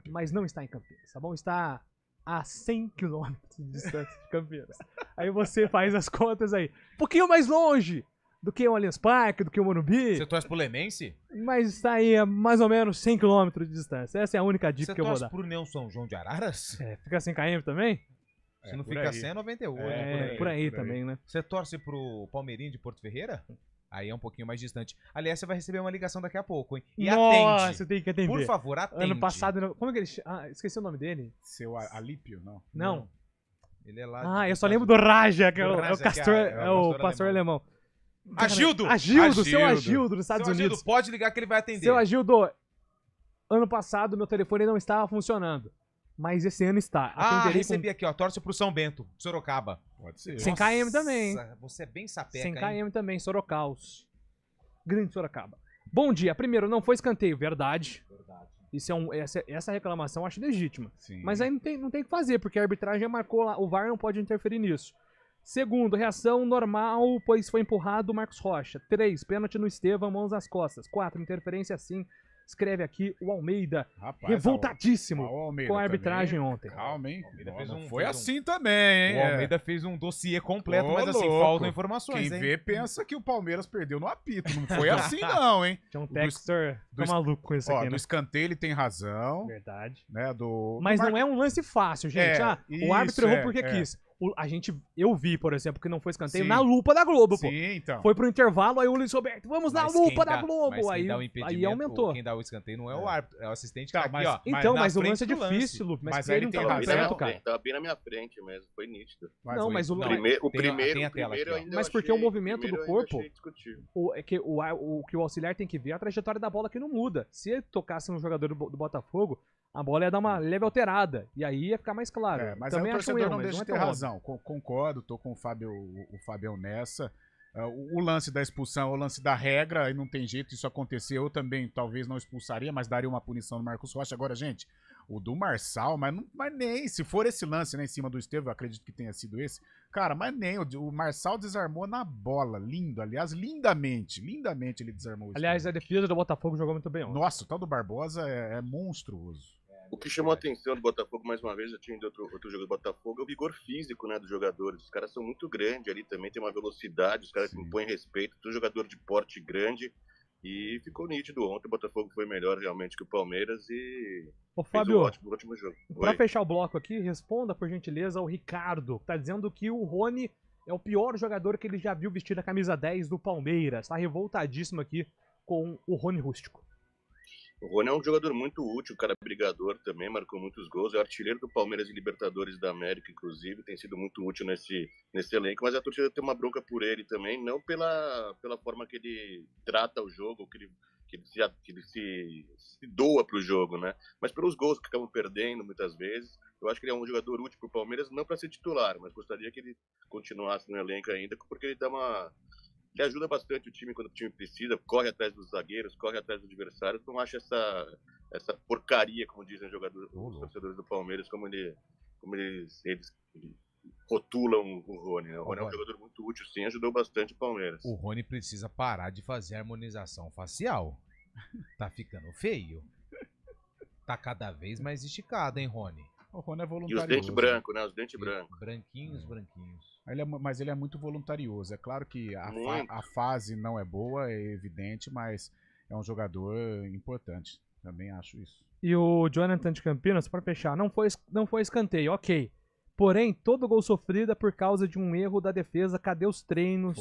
mas não está em Campinas, tá bom? Está a 100 km de distância de Campinas. Aí você faz as contas aí. Um pouquinho mais longe do que o Allianz Parque, do que o Morumbi. Você torce pro Lemense? Mas está aí a mais ou menos 100 km de distância. Essa é a única dica Você que eu vou torce dar. pro União São João de Araras? Fica sem km também? Se não fica sem, é 98. Por aí também, né? Você torce pro Palmeirinho de Porto Ferreira? Aí é um pouquinho mais distante. Aliás, você vai receber uma ligação daqui a pouco, hein? E Nossa, atende. você tem que atender. Por favor, atende. Ano passado... Como é que ele... esqueci o nome dele. Seu Alípio, não? Não. Ele é lá. Ah, eu só lembro do Raja, que é o Castor, é o pastor alemão. Agildo! Seu Agildo, dos Estados Unidos. Pode ligar que ele vai atender. Seu Agildo, ano passado meu telefone não estava funcionando, mas esse ano está. Recebi aqui, ó, torce pro São Bento, Sorocaba. Pode ser. 100 km também, hein? Você é bem sapeca, 100 km hein? também, Sorocaus. Grande Sorocaba. Bom dia. Primeiro, não foi escanteio, verdade. Isso essa reclamação eu acho legítima. Sim. Mas aí não tem o que fazer, porque a arbitragem marcou lá, o VAR não pode interferir nisso. Segundo, reação normal, pois foi empurrado o Marcos Rocha. 3, pênalti no Estevão, mãos nas costas. 4, interferência sim. Escreve aqui o Almeida, revoltadíssimo com a arbitragem ontem. Calma, hein? Não foi assim também, hein? O Almeida fez um dossiê completo, mas assim, faltam informações, Quem hein? vê pensa que o Palmeiras perdeu no apito. Não foi assim não, hein? Tinha um Textor, tá maluco com isso aqui, né? Do escanteio ele tem razão. Verdade. Né, mas não é um lance fácil, gente. O árbitro errou porque quis. Eu vi, por exemplo, que não foi escanteio na lupa da Globo, pô. Sim, então. Foi pro intervalo, aí o Luiz Roberto, vamos na lupa da Globo. Aí aumentou. Quem dá o escanteio não é o árbitro, é o assistente que tá aqui, ó. Então, mas o lance é difícil, Lupe. Mas ele tem razão, cara. Tava bem na minha frente mesmo, foi nítido. Não, mas o primeiro mas porque o movimento do corpo, o que o auxiliar tem que ver é a trajetória da bola que não muda. Se ele tocasse no jogador do Botafogo, a bola ia dar uma leve alterada. E aí ia ficar mais claro. Mas também aí o torcedor não deixa de ter razão. Concordo, tô com o Fabião nessa. O lance da expulsão é o lance da regra, e não tem jeito isso acontecer. Eu também talvez não expulsaria, mas daria uma punição no Marcos Rocha. Agora, gente, o do Marçal, mas nem, se for esse lance, né, em cima do Estevão, eu acredito que tenha sido esse. Cara, mas nem, o Marçal desarmou na bola, lindo, aliás, lindamente ele desarmou o Estevão. Aliás, a defesa do Botafogo jogou muito bem ontem. Nossa, o tal do Barbosa é monstruoso. O que chamou a atenção do Botafogo, mais uma vez, já tinha ido outro jogo do Botafogo, é o vigor físico, né, dos jogadores. Os caras são muito grandes ali também, tem uma velocidade, os caras impõem respeito, todo jogador de porte grande, e ficou nítido ontem. O Botafogo foi melhor realmente que o Palmeiras e fez um ótimo jogo. Pra fechar o bloco aqui, responda por gentileza ao Ricardo, que tá dizendo que o Rony é o pior jogador que ele já viu vestir a camisa 10 do Palmeiras. Tá revoltadíssimo aqui com o Rony Rústico. O Rony é um jogador muito útil, cara brigador também, marcou muitos gols, é o artilheiro do Palmeiras e Libertadores da América, inclusive, tem sido muito útil nesse elenco, mas a torcida tem uma bronca por ele também, não pela forma que ele trata o jogo, que ele se doa pro jogo, né? Mas pelos gols que acabam perdendo muitas vezes. Eu acho que ele é um jogador útil pro Palmeiras, não para ser titular, mas gostaria que ele continuasse no elenco ainda, porque ele ele ajuda bastante o time quando o time precisa, corre atrás dos zagueiros, corre atrás do adversário. Não acho essa porcaria, como dizem os torcedores do Palmeiras, como eles rotulam o Rony. O Rony é um jogador muito útil, sim, ajudou bastante o Palmeiras. O Rony precisa parar de fazer harmonização facial. Tá ficando feio. Tá cada vez mais esticado, hein, Rony? O Rony é voluntarioso. E os dentes brancos, né? Os dentes brancos. Branquinhos. Mas ele é muito voluntarioso. É claro que a fase não é boa, é evidente, mas é um jogador importante. Também acho isso. E o Jonathan de Campinas, para fechar, não foi escanteio, ok. Porém, todo gol sofrido é por causa de um erro da defesa. Cadê os treinos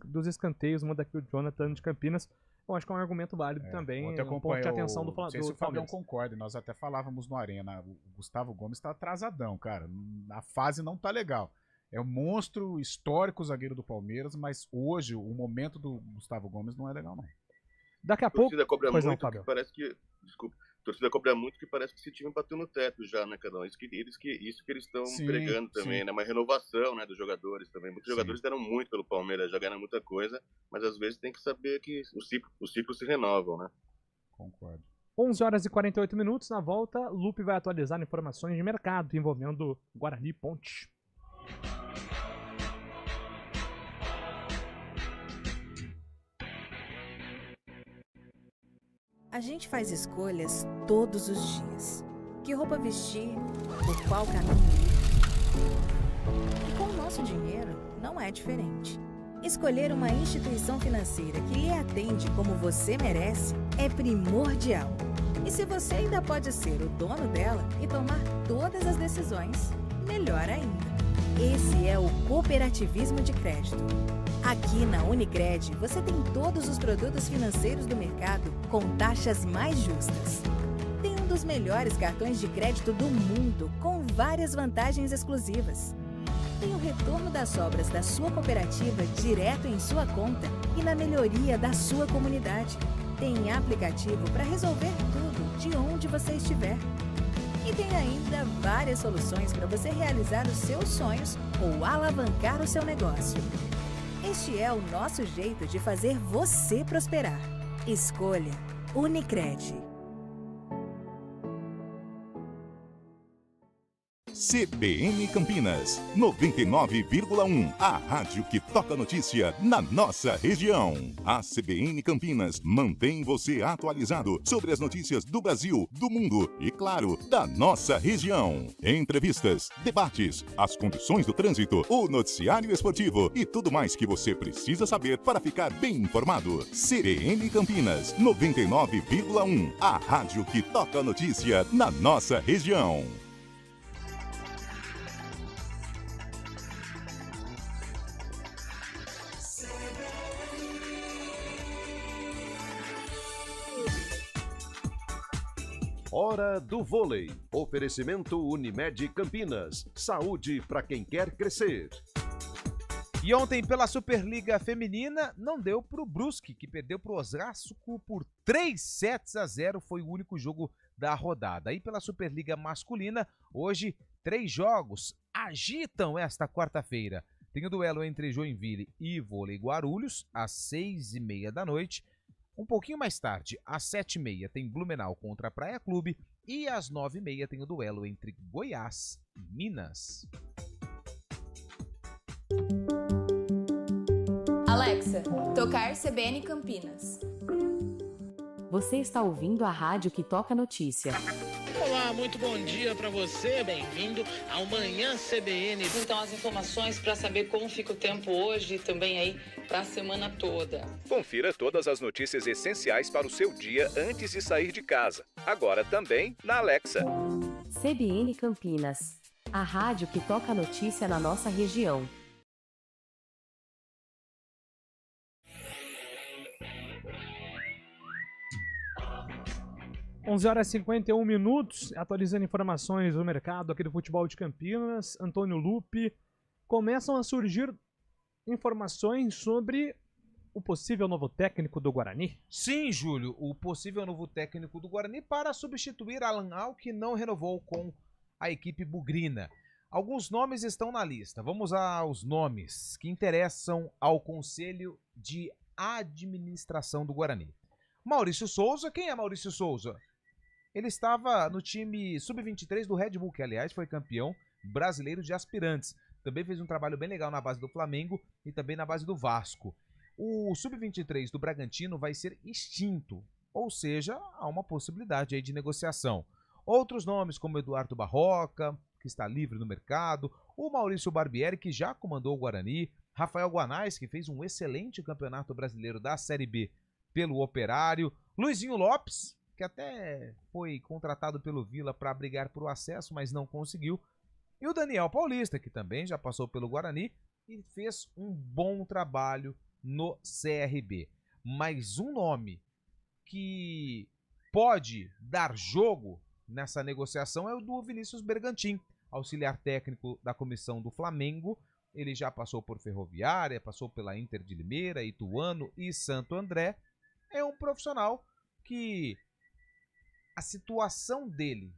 dos escanteios? Manda aqui o Jonathan de Campinas. Eu acho que é um argumento válido também. Um ponto de atenção do Palmeiras. Não sei se o Fabião concorda, nós até falávamos no Arena. O Gustavo Gomes tá atrasadão, cara. A fase não tá legal. É um monstro histórico zagueiro do Palmeiras, mas hoje o momento do Gustavo Gomes não é legal, não. Daqui a pouco... A torcida cobra muito, que parece que... Desculpa. A torcida cobra muito que parece que esse time bateu no teto já, né, cada um? Isso que eles estão pregando também, né? Uma renovação, né, dos jogadores também. Muitos jogadores deram muito pelo Palmeiras, já ganharam muita coisa, mas às vezes tem que saber que os ciclos se renovam, né? Concordo. 11 horas e 48 minutos, na volta, Lupe vai atualizar informações de mercado envolvendo Guarani e Ponte. A gente faz escolhas todos os dias. Que roupa vestir, por qual caminho ir. E com o nosso dinheiro, não é diferente. Escolher uma instituição financeira que lhe atende como você merece é primordial. E se você ainda pode ser o dono dela e tomar todas as decisões, melhor ainda. Esse é o cooperativismo de crédito. Aqui na Unicred, você tem todos os produtos financeiros do mercado com taxas mais justas. Tem um dos melhores cartões de crédito do mundo, com várias vantagens exclusivas. Tem o retorno das obras da sua cooperativa direto em sua conta e na melhoria da sua comunidade. Tem aplicativo para resolver tudo de onde você estiver. E tem ainda várias soluções para você realizar os seus sonhos ou alavancar o seu negócio. Este é o nosso jeito de fazer você prosperar. Escolha Unicred. CBN Campinas, 99,1. A rádio que toca notícia na nossa região. A CBN Campinas mantém você atualizado sobre as notícias do Brasil, do mundo e, claro, da nossa região. Entrevistas, debates, as condições do trânsito, o noticiário esportivo e tudo mais que você precisa saber para ficar bem informado. CBN Campinas, 99,1. A rádio que toca notícia na nossa região. Hora do vôlei. Oferecimento Unimed Campinas. Saúde para quem quer crescer. E ontem, pela Superliga Feminina, não deu para o Brusque, que perdeu para o Osasco por 3-0. Foi o único jogo da rodada. E pela Superliga Masculina, hoje, 3 jogos agitam esta quarta-feira. Tem o duelo entre Joinville e Vôlei Guarulhos, às 6h30 da noite. Um pouquinho mais tarde, às 7h30, tem Blumenau contra a Praia Clube e às 9h30 tem o duelo entre Goiás e Minas. Alexa, tocar CBN Campinas. Você está ouvindo a rádio que toca notícia. Olá, muito bom dia para você, bem-vindo ao Manhã CBN. Então, as informações para saber como fica o tempo hoje e também aí para a semana toda. Confira todas as notícias essenciais para o seu dia antes de sair de casa. Agora também na Alexa. CBN Campinas, a rádio que toca notícia na nossa região. Onze horas e 51 minutos, atualizando informações do mercado aqui do futebol de Campinas. Antônio Lupe, começam a surgir informações sobre o possível novo técnico do Guarani? Sim, Júlio, o possível novo técnico do Guarani para substituir Alan Al, que não renovou com a equipe bugrina. Alguns nomes estão na lista. Vamos aos nomes que interessam ao Conselho de Administração do Guarani. Maurício Souza, quem é Maurício Souza? Ele estava no time Sub-23 do Red Bull, que aliás foi campeão brasileiro de aspirantes. Também fez um trabalho bem legal na base do Flamengo e também na base do Vasco. O Sub-23 do Bragantino vai ser extinto, ou seja, há uma possibilidade aí de negociação. Outros nomes como Eduardo Barroca, que está livre no mercado, o Maurício Barbieri, que já comandou o Guarani, Rafael Guanais, que fez um excelente campeonato brasileiro da Série B pelo Operário, Luizinho Lopes, que até foi contratado pelo Vila para brigar por o acesso, mas não conseguiu, e o Daniel Paulista, que também já passou pelo Guarani e fez um bom trabalho no CRB. Mas um nome que pode dar jogo nessa negociação é o do Vinícius Bergantin, auxiliar técnico da comissão do Flamengo. Ele já passou por Ferroviária, passou pela Inter de Limeira, Ituano e Santo André. É um profissional que a situação dele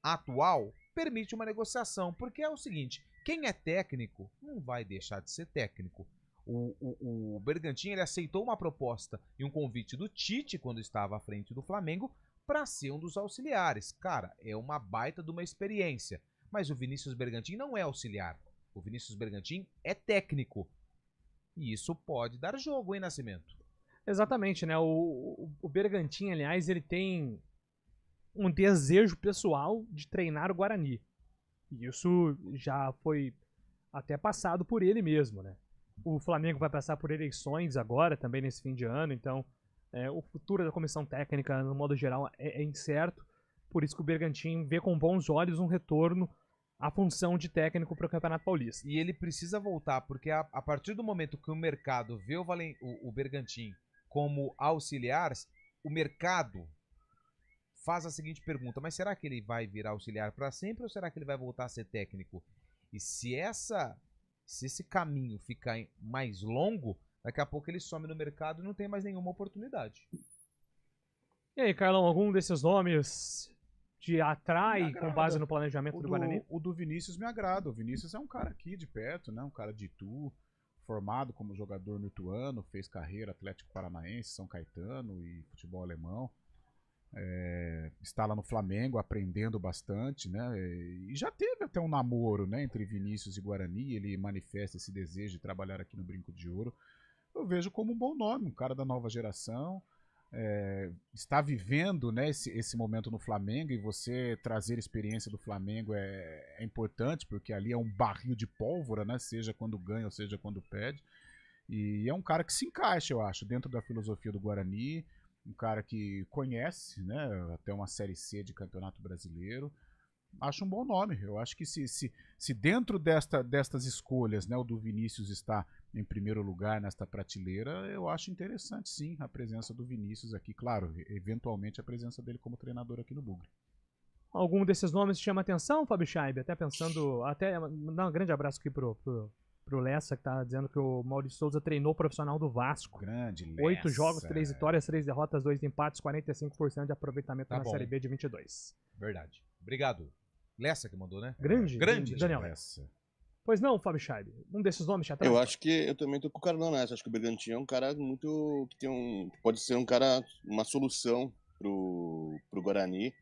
atual permite uma negociação, porque é o seguinte, quem é técnico não vai deixar de ser técnico. O Bergantin, ele aceitou uma proposta e um convite do Tite, quando estava à frente do Flamengo, para ser um dos auxiliares. Cara, é uma baita de uma experiência, mas o Vinícius Bergantin não é auxiliar. O Vinícius Bergantin é técnico. E isso pode dar jogo, hein, Nascimento? Exatamente, né? O Bergantin, aliás, ele tem um desejo pessoal de treinar o Guarani. E isso já foi até passado por ele mesmo, né? O Flamengo vai passar por eleições agora, também nesse fim de ano, então o futuro da comissão técnica, no modo geral, é incerto. Por isso que o Bergantin vê com bons olhos um retorno à função de técnico para o Campeonato Paulista. E ele precisa voltar, porque a partir do momento que o mercado vê o Bergantin como auxiliar, o mercado faz a seguinte pergunta, mas será que ele vai virar auxiliar para sempre ou será que ele vai voltar a ser técnico? E se esse caminho ficar mais longo, daqui a pouco ele some no mercado e não tem mais nenhuma oportunidade. E aí, Carlão, algum desses nomes te atrai com base no planejamento do Guarani? O do Vinícius me agrada. O Vinícius é um cara aqui de perto, né? Um cara de Itu, formado como jogador no Ituano, fez carreira Atlético Paranaense, São Caetano e futebol alemão. Está lá no Flamengo aprendendo bastante, né? E já teve até um namoro, né, entre Vinícius e Guarani. Ele manifesta esse desejo de trabalhar aqui no Brinco de Ouro. Eu vejo como um bom nome, um cara da nova geração. Está vivendo, né, esse momento no Flamengo, e você trazer experiência do Flamengo é importante, porque ali é um barril de pólvora, né, seja quando ganha ou seja quando perde. E é um cara que se encaixa, eu acho, dentro da filosofia do Guarani. Um cara que conhece, né, até uma Série C de Campeonato Brasileiro. Acho um bom nome. Eu acho que se dentro destas escolhas, né, o do Vinícius está em primeiro lugar nesta prateleira, eu acho interessante sim a presença do Vinícius aqui. Claro, eventualmente a presença dele como treinador aqui no Bugre. Algum desses nomes te chama atenção, Fábio Scheib? Até pensando, até mandar um grande abraço aqui pro Lessa, que tá dizendo que o Maurício Souza treinou profissional do Vasco. Grande Lessa. 8 jogos, 3 vitórias, 3 derrotas, 2 empates, 45% de aproveitamento na bom. Série B de 22. Verdade. Obrigado. Lessa que mandou, né? Grande Daniel Lessa. Pois não, Fábio Scheib? Um desses nomes te atrai? Eu acho que eu também tô com o Carlão nessa. Acho que o Bergantin é um cara muito. Que pode ser um cara, uma solução pro Guarani.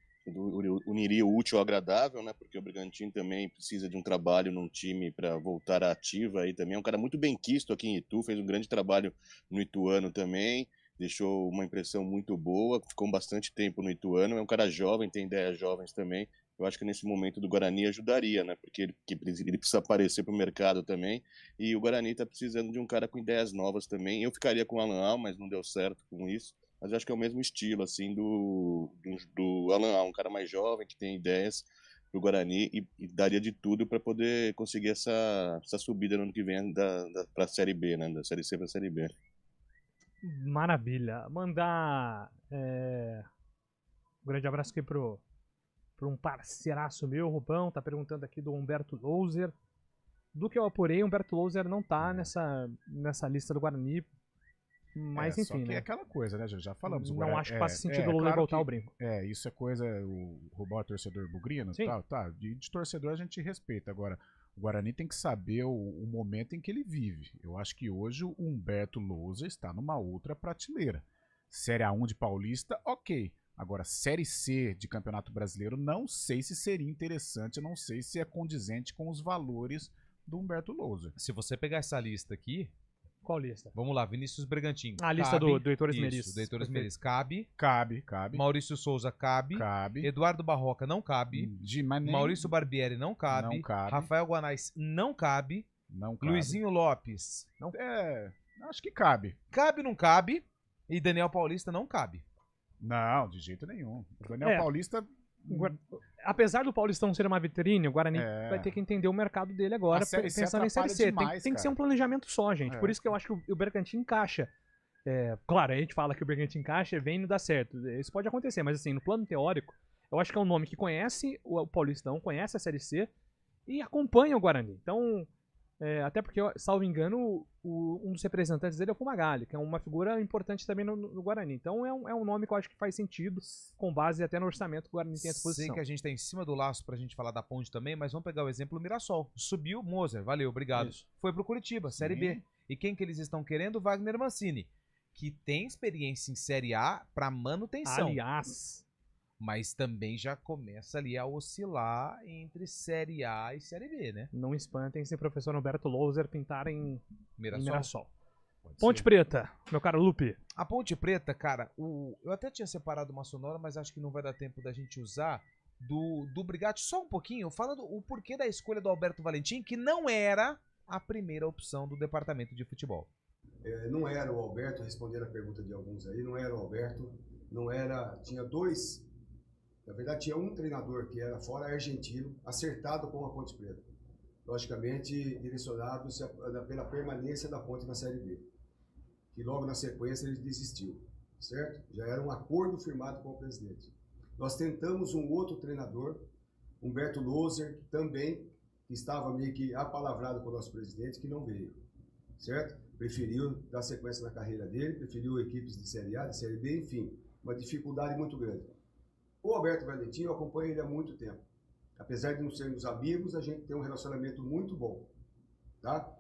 Uniria o útil ao agradável, né? Porque o Bergantin também precisa de um trabalho num time para voltar à ativa aí também. É um cara muito bem quisto aqui em Itu, fez um grande trabalho no Ituano também, deixou uma impressão muito boa, ficou bastante tempo no Ituano. É um cara jovem, tem ideias jovens também. Eu acho que nesse momento do Guarani ajudaria, né? Porque ele precisa aparecer para o mercado também. E o Guarani está precisando de um cara com ideias novas também. Eu ficaria com o Alan Al, mas não deu certo com isso. Mas eu acho que é o mesmo estilo, assim, do Alan Al, um cara mais jovem, que tem ideias pro Guarani e daria de tudo para poder conseguir essa subida no ano que vem para a Série B, né? Da Série C para a Série B. Maravilha. Mandar um grande abraço aqui pro um parceiraço meu, Rubão, tá perguntando aqui do Humberto Louser. Do que eu apurei, Humberto Louser não tá nessa lista do Guarani. Mas enfim, só que né? É aquela coisa, né? Já falamos. Não acho que faça sentido o Louser voltar ao Brinco. Isso é coisa. O Rubão é torcedor bugrino e tal. Tá, de torcedor a gente respeita. Agora, o Guarani tem que saber o momento em que ele vive. Eu acho que hoje o Humberto Louser está numa outra prateleira. Série A1 de Paulista, ok. Agora, Série C de Campeonato Brasileiro, não sei se seria interessante, não sei se é condizente com os valores do Humberto Louser. Se você pegar essa lista aqui... Qual lista? Vamos lá, Vinícius Bergantin. A lista do Heitor Esmeriz. Do Heitor Esmeriz. Cabe. Maurício Souza cabe. Eduardo Barroca não cabe. Maurício Barbieri não cabe. Não cabe. Rafael Guanais não cabe. Não cabe. Luizinho Lopes. Não. Acho que cabe. Cabe, não cabe. E Daniel Paulista não cabe. Não, de jeito nenhum. O Daniel Paulista... Apesar do Paulistão ser uma vitrine, o Guarani vai ter que entender o mercado dele agora, pensando em Série C. Tem que ser um planejamento só, gente. Por isso que eu acho que o Bergantin encaixa. Claro, a gente fala que o Bergantin encaixa e vem e não dá certo. Isso pode acontecer, mas assim, no plano teórico, eu acho que é um nome que conhece o Paulistão, conhece a Série C e acompanha o Guarani. Então, até porque, salvo engano, um dos representantes dele é o Fumagalli, que é uma figura importante também no Guarani. Então é um nome que eu acho que faz sentido, com base até no orçamento que o Guarani tem à disposição. Sei que a gente tá em cima do laço pra gente falar da Ponte também, mas vamos pegar o exemplo do Mirassol. Subiu, Moser, valeu, obrigado. Isso. Foi pro Curitiba, Série B. E quem que eles estão querendo? Wagner Mancini, que tem experiência em Série A pra manutenção. Aliás... Mas também já começa ali a oscilar entre Série A e Série B, né? Não espantem se o professor Humberto Louser pintar em Mirassol. Pode Ponte ser. Preta, meu caro Lupe. A Ponte Preta, cara, eu até tinha separado uma sonora, mas acho que não vai dar tempo da gente usar do Brigatti só um pouquinho, falando o porquê da escolha do Alberto Valentim, que não era a primeira opção do departamento de futebol. Não era o Alberto, respondendo a pergunta de alguns aí, não era o Alberto, não era, tinha dois. Na verdade, tinha um treinador que era fora argentino, acertado com a Ponte Preta. Logicamente, direcionado pela permanência da Ponte na Série B. Que logo na sequência ele desistiu, certo? Já era um acordo firmado com o presidente. Nós tentamos um outro treinador, Humberto Louser, que também que estava meio que apalavrado com o nosso presidente, que não veio, certo? Preferiu dar sequência na carreira dele, preferiu equipes de Série A, de Série B, enfim, uma dificuldade muito grande. O Alberto Valentim, eu acompanho ele há muito tempo. Apesar de não sermos amigos, a gente tem um relacionamento muito bom, tá?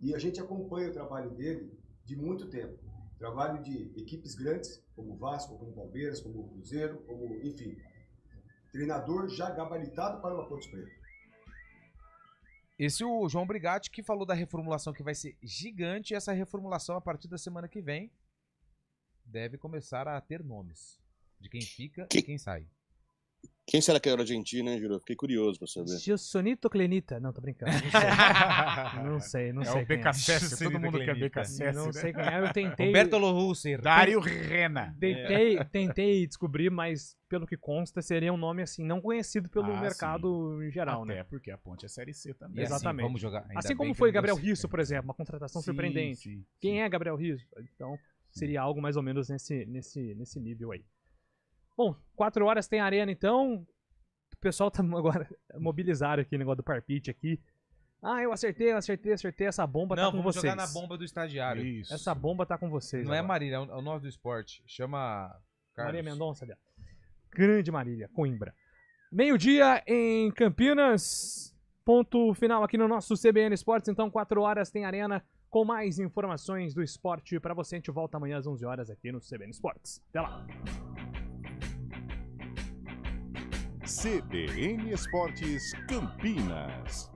E a gente acompanha o trabalho dele de muito tempo. Trabalho de equipes grandes, como o Vasco, como o Palmeiras, como o Cruzeiro, como, enfim. Treinador já gabaritado para uma Ponte Preta. Esse é o João Brigatti que falou da reformulação que vai ser gigante. E essa reformulação, a partir da semana que vem, deve começar a ter nomes de quem fica e quem sai. Quem será que era argentino, hein, Júlio? Fiquei curioso pra saber. Gilsonito Clenita. Não, tô brincando. Não sei. Não sei o BKSS, todo mundo quer BKSS. Não sei quem é. Eu tentei... Roberto Lohusser. Dário Rena. Tentei descobrir, mas pelo que consta, seria um nome assim, não conhecido pelo mercado em geral, Até né? porque a Ponte é Série C também. Exatamente. Assim, vamos jogar. Assim como foi Gabriel Risso, por exemplo, uma contratação surpreendente. Quem é Gabriel Risso? Então, seria algo mais ou menos nesse nível aí. Bom, 4 horas tem arena, então. O pessoal tá agora mobilizado aqui, negócio do parpite aqui. Ah, eu acertei. Essa bomba tá com vocês. Não, vamos jogar na bomba do estagiário. Isso. Essa bomba tá com vocês. Não agora. É Marília, é o nós do esporte. Chama Carlos. Maria Mendonça ali. Grande Marília, Coimbra. Meio-dia em Campinas. Ponto final aqui no nosso CBN Esportes. Então, 4 horas tem arena com mais informações do esporte pra você. A gente volta amanhã às 11 horas aqui no CBN Esportes. Até lá. CBN Esportes Campinas.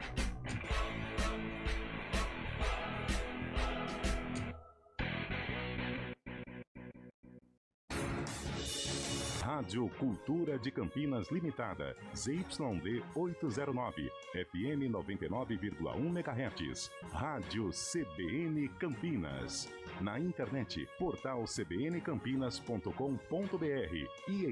Rádio Cultura de Campinas Limitada, ZYD 809, FM 99,1 MHz. Rádio CBN Campinas. Na internet, portal cbncampinas.com.br e em